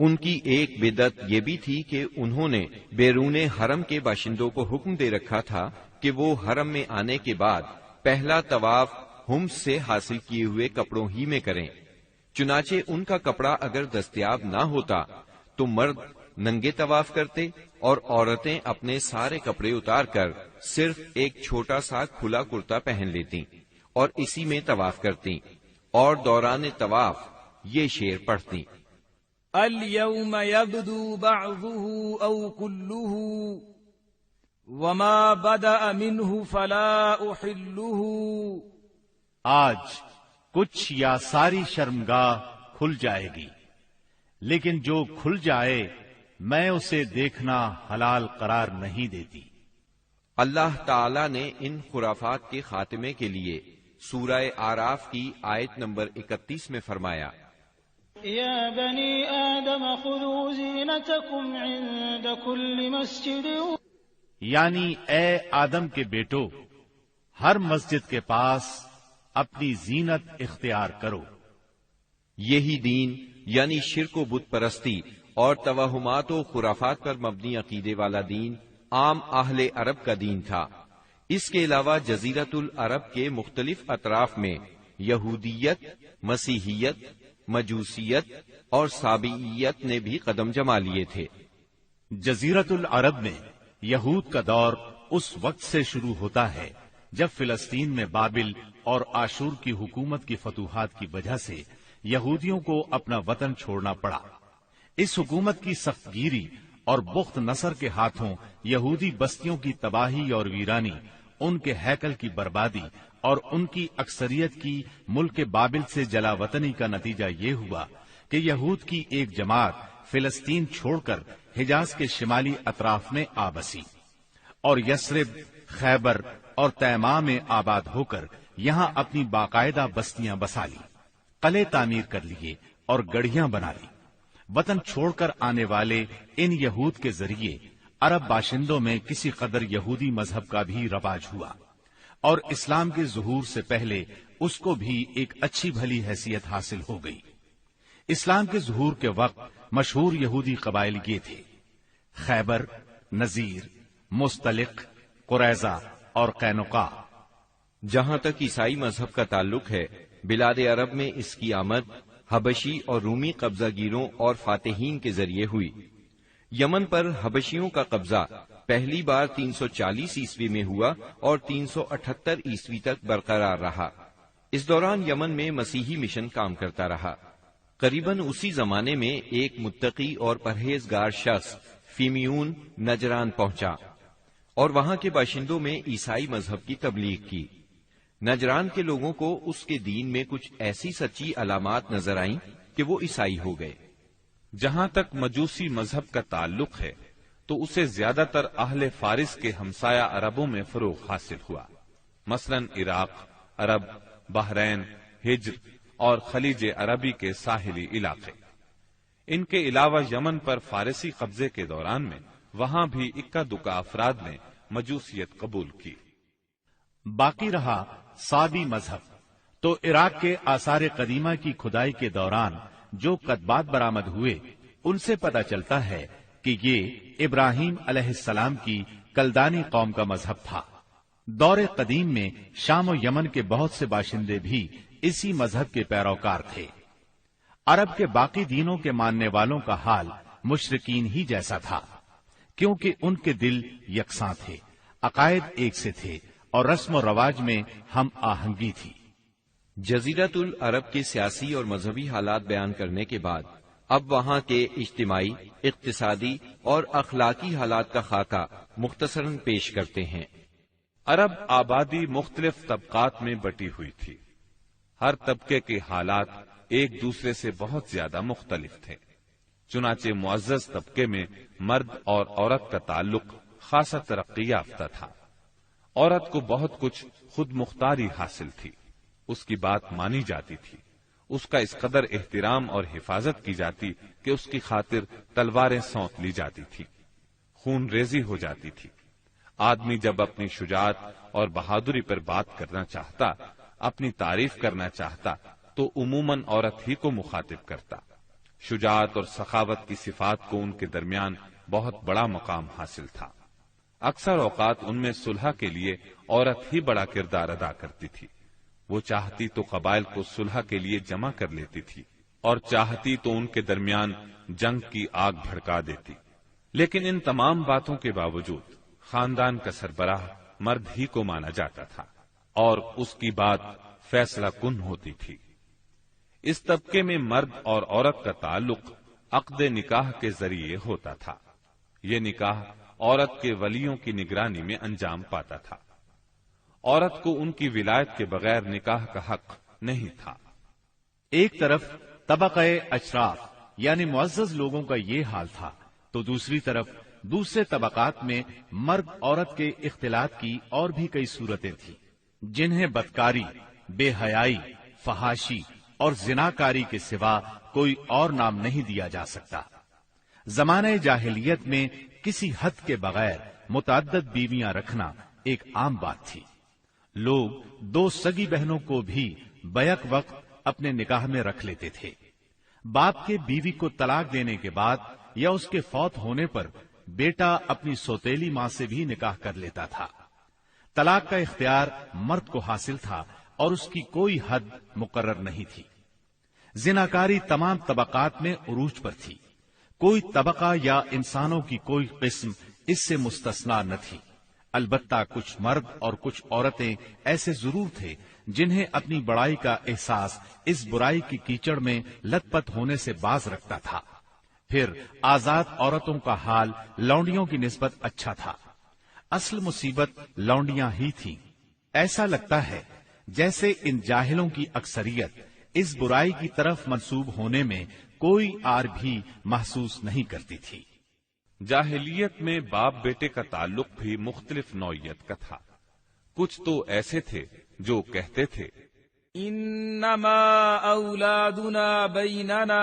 ان کی ایک بدعت یہ بھی تھی کہ انہوں نے بیرون حرم کے باشندوں کو حکم دے رکھا تھا کہ وہ حرم میں آنے کے بعد پہلا طواف ہمس سے حاصل کیے ہوئے کپڑوں ہی میں کریں۔ چنانچہ ان کا کپڑا اگر دستیاب نہ ہوتا تو مرد ننگے طواف کرتے اور عورتیں اپنے سارے کپڑے اتار کر صرف ایک چھوٹا سا کھلا کرتا پہن لیتی اور اسی میں طواف کرتی اور دوران طواف یہ شعر پڑھتی، اليوم يبدو بعضه أو كله وما بدأ منه فلا أحله، آج کچھ یا ساری شرمگاہ کھل جائے گی، لیکن جو کھل جائے میں اسے دیکھنا حلال قرار نہیں دیتی۔ اللہ تعالی نے ان خرافات کے خاتمے کے لیے سورہ آراف کی آیت نمبر 31 میں فرمایا، یا بنی آدم خذوا زینتکم عند کل مسجد، یعنی اے آدم کے بیٹو، ہر مسجد کے پاس اپنی زینت اختیار کرو۔ یہی دین یعنی شرک و بت پرستی اور توہمات و خرافات پر مبنی عقیدے والا دین عام اہل عرب کا دین تھا۔ اس کے علاوہ جزیرۃ العرب کے مختلف اطراف میں یہودیت، مسیحیت، مجوسیت اور سابعیت نے بھی قدم جما لیے تھے۔ جزیرۃ العرب میں یہود کا دور اس وقت سے شروع ہوتا ہے جب فلسطین میں بابل اور آشور کی حکومت کی فتوحات کی وجہ سے یہودیوں کو اپنا وطن چھوڑنا پڑا۔ اس حکومت کی سخت گیری اور بخت نصر کے ہاتھوں یہودی بستیوں کی تباہی اور ویرانی، ان کے ہیکل کی بربادی اور ان کی اکثریت کی ملک بابل سے جلا وطنی کا نتیجہ یہ ہوا کہ یہود کی ایک جماعت فلسطین چھوڑ کر حجاز کے شمالی اطراف میں آ بسی اور یثرب، خیبر اور تیماء میں آباد ہو کر یہاں اپنی باقاعدہ بستیاں بسا لی، قلعے تعمیر کر لیے اور گڑھیاں بنا لی۔ وطن چھوڑ کر آنے والے ان یہود کے ذریعے عرب باشندوں میں کسی قدر یہودی مذہب کا بھی رواج ہوا اور اسلام کے ظہور سے پہلے اس کو بھی ایک اچھی بھلی حیثیت حاصل ہو گئی۔ اسلام کے ظہور کے وقت مشہور یہودی قبائل یہ تھے: خیبر، نذیر، مستلق، قریظہ اور قینقاع۔ جہاں تک عیسائی مذہب کا تعلق ہے، بلاد عرب میں اس کی آمد حبشی اور رومی قبضہ گیروں اور فاتحین کے ذریعے ہوئی۔ یمن پر حبشیوں کا قبضہ پہلی بار 340 عیسوی میں ہوا اور 378 عیسوی تک برقرار رہا۔ اس دوران یمن میں مسیحی مشن کام کرتا رہا۔ قریباً اسی زمانے میں ایک متقی اور پرہیزگار شخص فیمیون نجران پہنچا اور وہاں کے باشندوں میں عیسائی مذہب کی تبلیغ کی۔ نجران کے لوگوں کو اس کے دین میں کچھ ایسی سچی علامات نظر آئیں کہ وہ عیسائی ہو گئے۔ جہاں تک مجوسی مذہب کا تعلق ہے تو اسے زیادہ تر اہل فارس کے ہمسایہ عربوں میں فروغ حاصل ہوا، مثلاً عراق، عرب، بحرین، ہجر اور خلیج عربی کے ساحلی علاقے۔ ان کے علاوہ یمن پر فارسی قبضے کے دوران میں وہاں بھی اکا دکا افراد نے مجوسیت قبول کی۔ باقی رہا سابی مذہب، تو عراق کے آثار قدیمہ کی کھدائی کے دوران جو کتبات برآمد ہوئے ان سے پتہ چلتا ہے کہ یہ ابراہیم علیہ السلام کی کلدانی قوم کا مذہب تھا۔ دور قدیم میں شام و یمن کے بہت سے باشندے بھی اسی مذہب کے پیروکار تھے۔ عرب کے باقی دینوں کے ماننے والوں کا حال مشرکین ہی جیسا تھا، کیونکہ ان کے دل یکساں تھے، عقائد ایک سے تھے اور رسم و رواج میں ہم آہنگی تھی۔ جزیرۃ العرب کے سیاسی اور مذہبی حالات بیان کرنے کے بعد اب وہاں کے اجتماعی، اقتصادی اور اخلاقی حالات کا خاکہ مختصراً پیش کرتے ہیں۔ عرب آبادی مختلف طبقات میں بٹی ہوئی تھی۔ ہر طبقے کے حالات ایک دوسرے سے بہت زیادہ مختلف تھے۔ چنانچہ معزز طبقے میں مرد اور عورت کا تعلق خاصا ترقی یافتہ تھا۔ عورت کو بہت کچھ خود مختاری حاصل تھی، اس کی بات مانی جاتی تھی، اس کا اس قدر احترام اور حفاظت کی جاتی کہ اس کی خاطر تلواریں سونت لی جاتی تھی، خون ریزی ہو جاتی تھی۔ آدمی جب اپنی شجاعت اور بہادری پر بات کرنا چاہتا، اپنی تعریف کرنا چاہتا تو عموماً عورت ہی کو مخاطب کرتا۔ شجاعت اور سخاوت کی صفات کو ان کے درمیان بہت بڑا مقام حاصل تھا۔ اکثر اوقات ان میں صلح کے لیے عورت ہی بڑا کردار ادا کرتی تھی۔ وہ چاہتی تو قبائل کو صلح کے لیے جمع کر لیتی تھی اور چاہتی تو ان کے درمیان جنگ کی آگ بھڑکا دیتی۔ لیکن ان تمام باتوں کے باوجود خاندان کا سربراہ مرد ہی کو مانا جاتا تھا اور اس کی بات فیصلہ کن ہوتی تھی۔ اس طبقے میں مرد اور عورت کا تعلق عقد نکاح کے ذریعے ہوتا تھا۔ یہ نکاح عورت کے ولیوں کی نگرانی میں انجام پاتا تھا۔ عورت کو ان کی ولایت کے بغیر نکاح کا حق نہیں تھا۔ ایک طرف طبقہ اشراف یعنی معزز لوگوں کا یہ حال تھا تو دوسری طرف دوسرے طبقات میں مرد عورت کے اختلاط کی اور بھی کئی صورتیں تھیں، جنہیں بدکاری، بے حیائی، فحاشی اور زناکاری کے سوا کوئی اور نام نہیں دیا جا سکتا۔ زمانہ جاہلیت میں کسی حد کے بغیر متعدد بیویاں رکھنا ایک عام بات تھی۔ لوگ 2 سگی بہنوں کو بھی بیک وقت اپنے نکاح میں رکھ لیتے تھے۔ باپ کے بیوی کو طلاق دینے کے بعد یا اس کے فوت ہونے پر بیٹا اپنی سوتیلی ماں سے بھی نکاح کر لیتا تھا۔ طلاق کا اختیار مرد کو حاصل تھا اور اس کی کوئی حد مقرر نہیں تھی۔ زناکاری تمام طبقات میں عروج پر تھی، کوئی طبقہ یا انسانوں کی کوئی قسم اس سے مستثنا نہ تھی۔ البتہ کچھ مرد اور کچھ عورتیں ایسے ضرور تھے جنہیں اپنی بڑائی کا احساس اس برائی کی کیچڑ میں لت پت ہونے سے باز رکھتا تھا۔ پھر آزاد عورتوں کا حال لونڈیوں کی نسبت اچھا تھا۔ اصل مصیبت لونڈیاں ہی تھیں۔ ایسا لگتا ہے جیسے ان جاہلوں کی اکثریت اس برائی کی طرف منسوب ہونے میں کوئی آر بھی محسوس نہیں کرتی تھی۔ جاہلیت میں باپ بیٹے کا تعلق بھی مختلف نوعیت کا تھا۔ کچھ تو ایسے تھے جو کہتے تھے انما اولادنا بیننا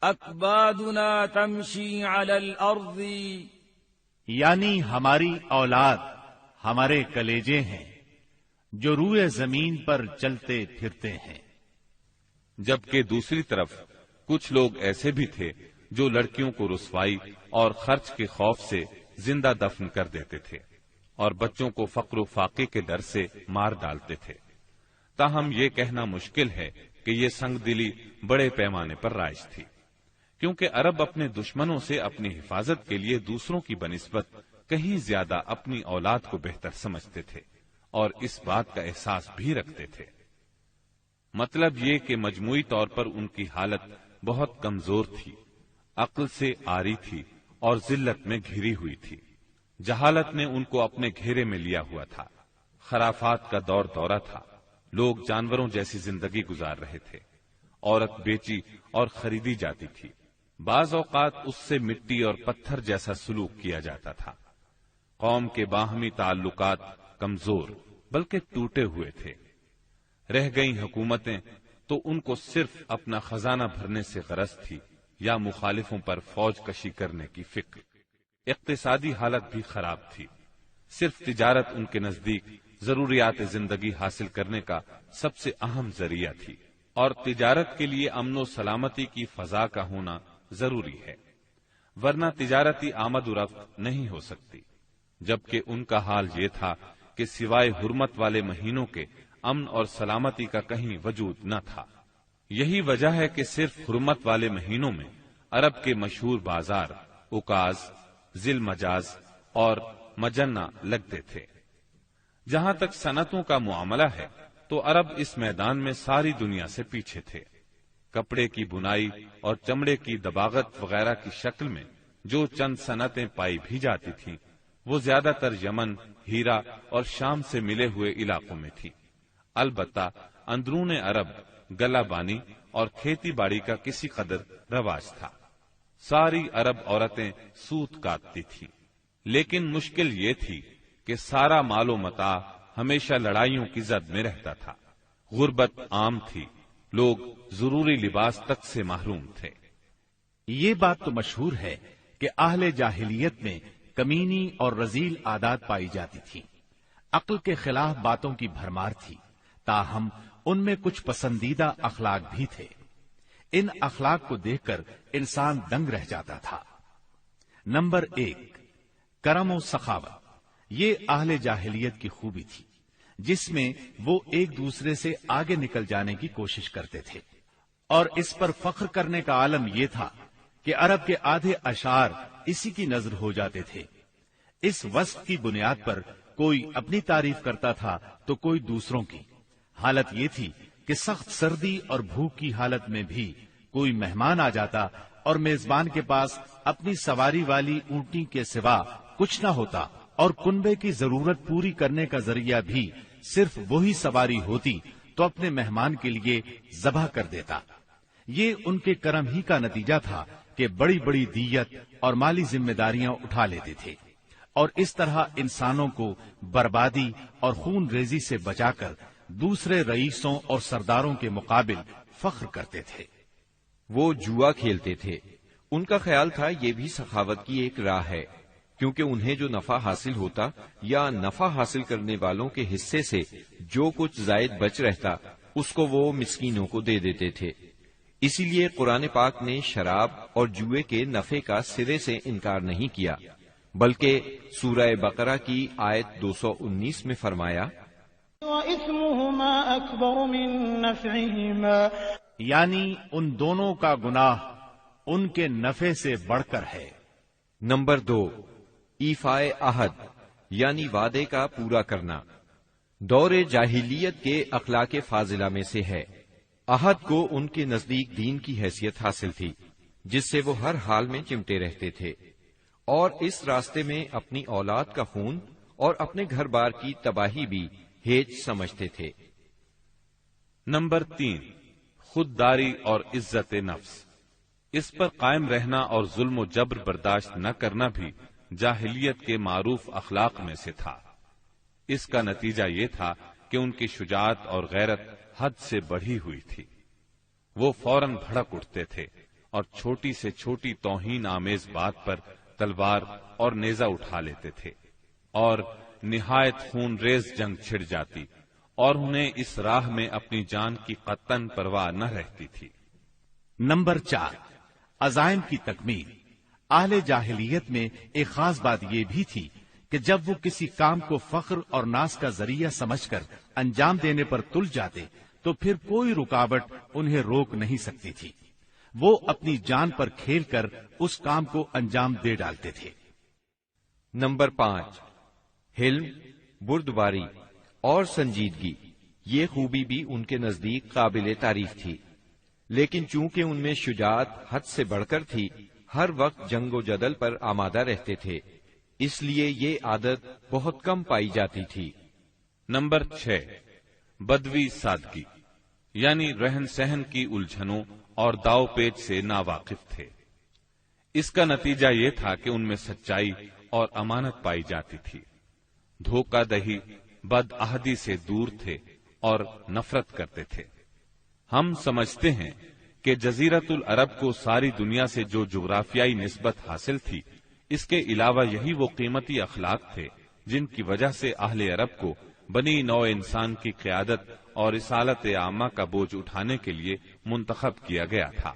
اکبادنا تمشی علی الارض، یعنی ہماری اولاد ہمارے کلیجے ہیں جو روئے زمین پر چلتے پھرتے ہیں۔ جبکہ دوسری طرف کچھ لوگ ایسے بھی تھے جو لڑکیوں کو رسوائی اور خرچ کے خوف سے زندہ دفن کر دیتے تھے اور بچوں کو فقر و فاقے کے ڈر سے مار ڈالتے تھے۔ تاہم یہ کہنا مشکل ہے کہ یہ سنگ دلی بڑے پیمانے پر رائج تھی، کیونکہ عرب اپنے دشمنوں سے اپنی حفاظت کے لیے دوسروں کی بنسبت کہیں زیادہ اپنی اولاد کو بہتر سمجھتے تھے اور اس بات کا احساس بھی رکھتے تھے۔ مطلب یہ کہ مجموعی طور پر ان کی حالت بہت کمزور تھی، عقل سے عاری تھی اور ذلت میں گھری ہوئی تھی۔ جہالت نے ان کو اپنے گھیرے میں لیا ہوا تھا۔ خرافات کا دور دورہ تھا، لوگ جانوروں جیسی زندگی گزار رہے تھے۔ عورت بیچی اور خریدی جاتی تھی، بعض اوقات اس سے مٹی اور پتھر جیسا سلوک کیا جاتا تھا۔ قوم کے باہمی تعلقات کمزور بلکہ ٹوٹے ہوئے تھے۔ رہ گئیں حکومتیں تو ان کو صرف اپنا خزانہ بھرنے سے غرض تھی یا مخالفوں پر فوج کشی کرنے کی فکر۔ اقتصادی حالت بھی خراب تھی، صرف تجارت ان کے نزدیک ضروریات زندگی حاصل کرنے کا سب سے اہم ذریعہ تھی، اور تجارت کے لیے امن و سلامتی کی فضا کا ہونا ضروری ہے، ورنہ تجارتی آمد و رفت نہیں ہو سکتی۔ جبکہ ان کا حال یہ تھا کہ سوائے حرمت والے مہینوں کے امن اور سلامتی کا کہیں وجود نہ تھا۔ یہی وجہ ہے کہ صرف حرمت والے مہینوں میں عرب کے مشہور بازار اوکاز، ذی المجاز اور مجنہ لگتے تھے۔ جہاں تک صنعتوں کا معاملہ ہے تو عرب اس میدان میں ساری دنیا سے پیچھے تھے۔ کپڑے کی بنائی اور چمڑے کی دباغت وغیرہ کی شکل میں جو چند صنعتیں پائی بھی جاتی تھیں وہ زیادہ تر یمن، ہیرا اور شام سے ملے ہوئے علاقوں میں تھی۔ البتہ اندرون عرب گلہ بانی اور کھیتی باڑی کا کسی قدر رواج تھا۔ ساری عرب عورتیں سوت کاٹتی تھیں، لیکن مشکل یہ تھی کہ سارا مال و متاع ہمیشہ لڑائیوں کی زد میں رہتا تھا۔ غربت عام تھی، لوگ ضروری لباس تک سے محروم تھے۔ یہ بات تو مشہور ہے کہ اہل جاہلیت میں کمینی اور رذیل عادات پائی جاتی تھی، عقل کے خلاف باتوں کی بھرمار تھی، تاہم ان میں کچھ پسندیدہ اخلاق بھی تھے۔ ان اخلاق کو دیکھ کر انسان دنگ رہ جاتا تھا۔ نمبر 1، کرم و سخاوت۔ یہ اہل جاہلیت کی خوبی تھی جس میں وہ ایک دوسرے سے آگے نکل جانے کی کوشش کرتے تھے، اور اس پر فخر کرنے کا عالم یہ تھا کہ عرب کے آدھے اشعار اسی کی نظر ہو جاتے تھے۔ اس وصف کی بنیاد پر کوئی اپنی تعریف کرتا تھا تو کوئی دوسروں کی۔ حالت یہ تھی کہ سخت سردی اور بھوک کی حالت میں بھی کوئی مہمان آ جاتا اور میزبان کے پاس اپنی سواری والی اونٹنی کے سوا کچھ نہ ہوتا، اور کنبے کی ضرورت پوری کرنے کا ذریعہ بھی صرف وہی سواری ہوتی تو اپنے مہمان کے لیے ذبح کر دیتا۔ یہ ان کے کرم ہی کا نتیجہ تھا کہ بڑی بڑی دیت اور مالی ذمہ داریاں اٹھا لیتے تھے، اور اس طرح انسانوں کو بربادی اور خون ریزی سے بچا کر دوسرے رئیسوں اور سرداروں کے مقابل فخر کرتے تھے۔ وہ جوا کھیلتے تھے، ان کا خیال تھا یہ بھی سخاوت کی ایک راہ ہے۔ کیونکہ انہیں جو نفع حاصل ہوتا یا نفع حاصل کرنے والوں کے حصے سے جو کچھ زائد بچ رہتا اس کو وہ مسکینوں کو دے دیتے تھے۔ اسی لیے قرآن پاک نے شراب اور جوئے کے نفع کا سرے سے انکار نہیں کیا، بلکہ سورہ بقرہ کی آیت 219 میں فرمایا وَإِثْمُهُمَا أَكْبَرُ مِن نَّفْعِهِمَا، یعنی ان دونوں کا گناہ ان کے نفع سے بڑھ کر ہے۔ نمبر 2، ایفائے عہد یعنی وعدے کا پورا کرنا، دور جاہلیت کے اخلاق فاضلہ میں سے ہے۔ عہد کو ان کے نزدیک دین کی حیثیت حاصل تھی، جس سے وہ ہر حال میں چمٹے رہتے تھے، اور اس راستے میں اپنی اولاد کا خون اور اپنے گھر بار کی تباہی بھی ہیج سمجھتے تھے۔ نمبر 3، خودداری اور عزت نفس، اس پر قائم رہنا اور ظلم و جبر برداشت نہ کرنا بھی جاہلیت کے معروف اخلاق میں سے تھا۔ اس کا نتیجہ یہ تھا کہ ان کی شجاعت اور غیرت حد سے بڑھی ہوئی تھی۔ وہ فوراً بھڑک اٹھتے تھے اور چھوٹی سے چھوٹی توہین آمیز بات پر تلوار اور نیزہ اٹھا لیتے تھے، اور نہایت خون ریز جنگ چھڑ جاتی اور انہیں اس راہ میں اپنی جان کی قطعاً پرواہ نہ رہتی تھی۔ نمبر 4، عزائم کی تکمیل۔ اہل جاہلیت میں ایک خاص بات یہ بھی تھی کہ جب وہ کسی کام کو فخر اور ناز کا ذریعہ سمجھ کر انجام دینے پر تل جاتے تو پھر کوئی رکاوٹ انہیں روک نہیں سکتی تھی۔ وہ اپنی جان پر کھیل کر اس کام کو انجام دے ڈالتے تھے۔ نمبر 5، حلم، بردباری اور سنجیدگی، یہ خوبی بھی ان کے نزدیک قابل تعریف تھی، لیکن چونکہ ان میں شجاعت حد سے بڑھ کر تھی، ہر وقت جنگ و جدل پر آمادہ رہتے تھے، اس لیے یہ عادت بہت کم پائی جاتی تھی۔ نمبر 6، بدوی سادگی، یعنی رہن سہن کی الجھنوں اور داؤ پیچ سے ناواقف تھے۔ اس کا نتیجہ یہ تھا کہ ان میں سچائی اور امانت پائی جاتی تھی، دھوکہ دہی، بد عہدی سے دور تھے اور نفرت کرتے تھے۔ ہم سمجھتے ہیں کہ جزیرت العرب کو ساری دنیا سے جو جغرافیائی نسبت حاصل تھی، اس کے علاوہ یہی وہ قیمتی اخلاق تھے جن کی وجہ سے اہل عرب کو بنی نوع انسان کی قیادت اور رسالت عامہ کا بوجھ اٹھانے کے لیے منتخب کیا گیا تھا،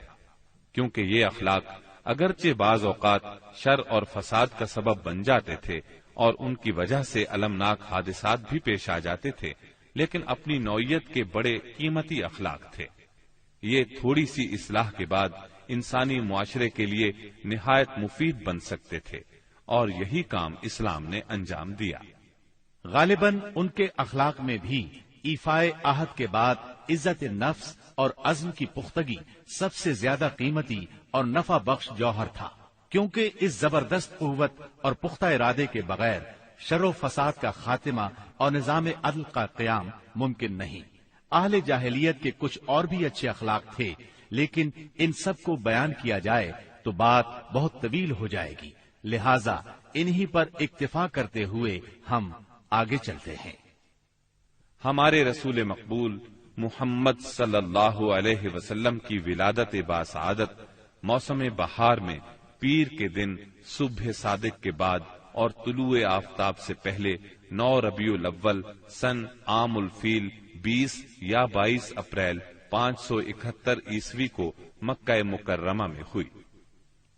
کیونکہ یہ اخلاق اگرچہ بعض اوقات شر اور فساد کا سبب بن جاتے تھے اور ان کی وجہ سے المناک حادثات بھی پیش آ جاتے تھے، لیکن اپنی نوعیت کے بڑے قیمتی اخلاق تھے۔ یہ تھوڑی سی اصلاح کے بعد انسانی معاشرے کے لیے نہایت مفید بن سکتے تھے، اور یہی کام اسلام نے انجام دیا۔ غالباً ان کے اخلاق میں بھی ایفائے عہد کے بعد عزت نفس اور عزم کی پختگی سب سے زیادہ قیمتی اور نفع بخش جوہر تھا، کیونکہ اس زبردست قوت اور پختہ ارادے کے بغیر شر و فساد کا خاتمہ اور نظام عدل کا قیام ممکن نہیں۔ اہل جاہلیت کے کچھ اور بھی اچھے اخلاق تھے، لیکن ان سب کو بیان کیا جائے تو بات بہت طویل ہو جائے گی، لہذا انہی پر اکتفا کرتے ہوئے ہم آگے چلتے ہیں۔ ہمارے رسول مقبول محمد صلی اللہ علیہ وسلم کی ولادت باسعادت موسم بہار میں پیر کے دن صبح صادق کے بعد اور طلوع آفتاب سے پہلے 9 ربیع الاول سن عام الفیل 20 یا 22 اپریل 571 عیسوی کو مکہ مکرمہ میں ہوئی۔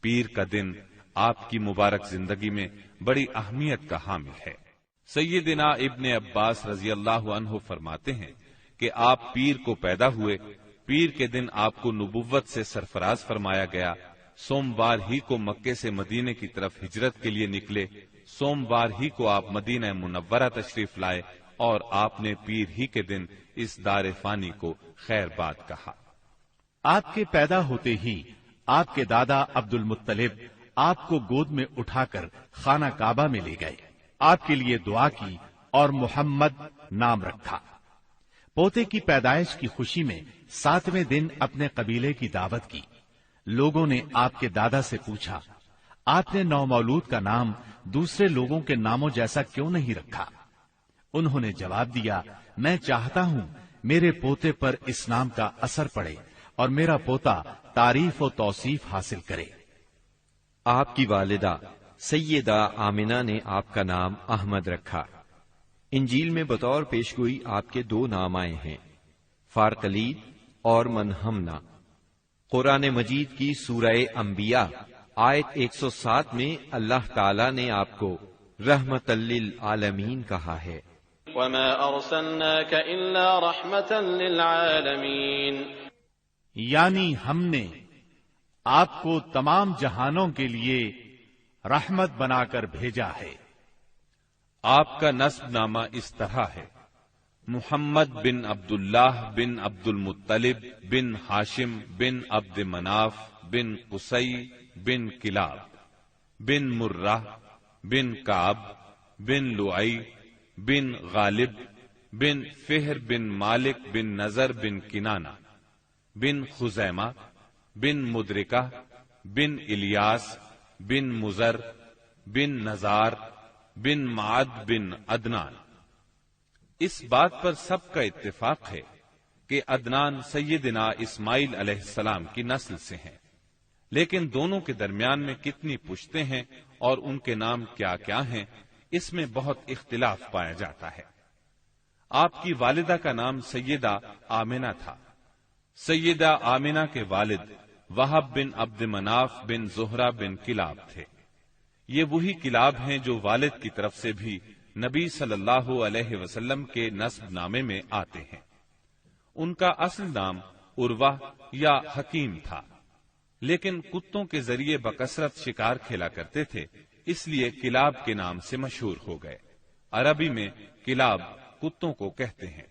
پیر کا دن آپ کی مبارک زندگی میں بڑی اہمیت کا حامل ہے۔ سیدنا ابن عباس رضی اللہ عنہ فرماتے ہیں کہ آپ پیر کو پیدا ہوئے، پیر کے دن آپ کو نبوت سے سرفراز فرمایا گیا، سوموار ہی کو مکے سے مدینے کی طرف ہجرت کے لیے نکلے، سوموار ہی کو آپ مدینہ منورہ تشریف لائے، اور آپ نے پیر ہی کے دن اس دار فانی کو خیر باد کہا۔ آپ کے پیدا ہوتے ہی آپ کے دادا عبد المطلب آپ کو گود میں اٹھا کر خانہ کعبہ میں لے گئے، آپ کے لیے دعا کی اور محمد نام رکھا۔ پوتے کی پیدائش کی خوشی میں 7ویں دن اپنے قبیلے کی دعوت کی۔ لوگوں نے آپ کے دادا سے پوچھا، آپ نے نومولود کا نام دوسرے لوگوں کے ناموں جیسا کیوں نہیں رکھا؟ انہوں نے جواب دیا، میں چاہتا ہوں میرے پوتے پر اس نام کا اثر پڑے اور میرا پوتا تعریف و توصیف حاصل کرے۔ آپ کی والدہ سیدہ آمنہ نے آپ کا نام احمد رکھا۔ انجیل میں بطور پیشگوئی آپ کے 2 نام آئے ہیں، فارقلید اور منہمنا۔ قرآن مجید کی سورہ انبیاء آیت 107 میں اللہ تعالی نے آپ کو رحمت للعالمین کہا ہے۔ وما ارسلناك الا رحمة للعالمین، یعنی ہم نے آپ کو تمام جہانوں کے لیے رحمت بنا کر بھیجا ہے۔ آپ کا نسب نامہ اس طرح ہے: محمد بن عبداللہ بن عبد المطلب بن ہاشم بن عبد مناف بن قصی بن کلاب بن مرہ بن کعب بن لعی بن غالب بن فہر بن مالک بن نذر بن کنانہ بن خزیمہ بن مدرکہ بن الیاس بن مزر بن نزار بن معد بن عدنان۔ اس بات پر سب کا اتفاق ہے کہ عدنان سیدنا اسماعیل علیہ السلام کی نسل سے ہیں، لیکن دونوں کے درمیان میں کتنی پشتیں ہیں اور ان کے نام کیا کیا ہیں، اس میں بہت اختلاف پایا جاتا ہے۔ آپ کی والدہ کا نام سیدہ آمنہ تھا۔ سیدہ آمنہ کے والد وہب بن عبد مناف بن زہرہ بن کلاب تھے۔ یہ وہی کلاب ہیں جو والد کی طرف سے بھی نبی صلی اللہ علیہ وسلم کے نسب نامے میں آتے ہیں۔ ان کا اصل نام عروہ یا حکیم تھا، لیکن کتوں کے ذریعے بکثرت شکار کھیلا کرتے تھے، اس لیے کلاب کے نام سے مشہور ہو گئے۔ عربی میں کلاب کتوں کو کہتے ہیں۔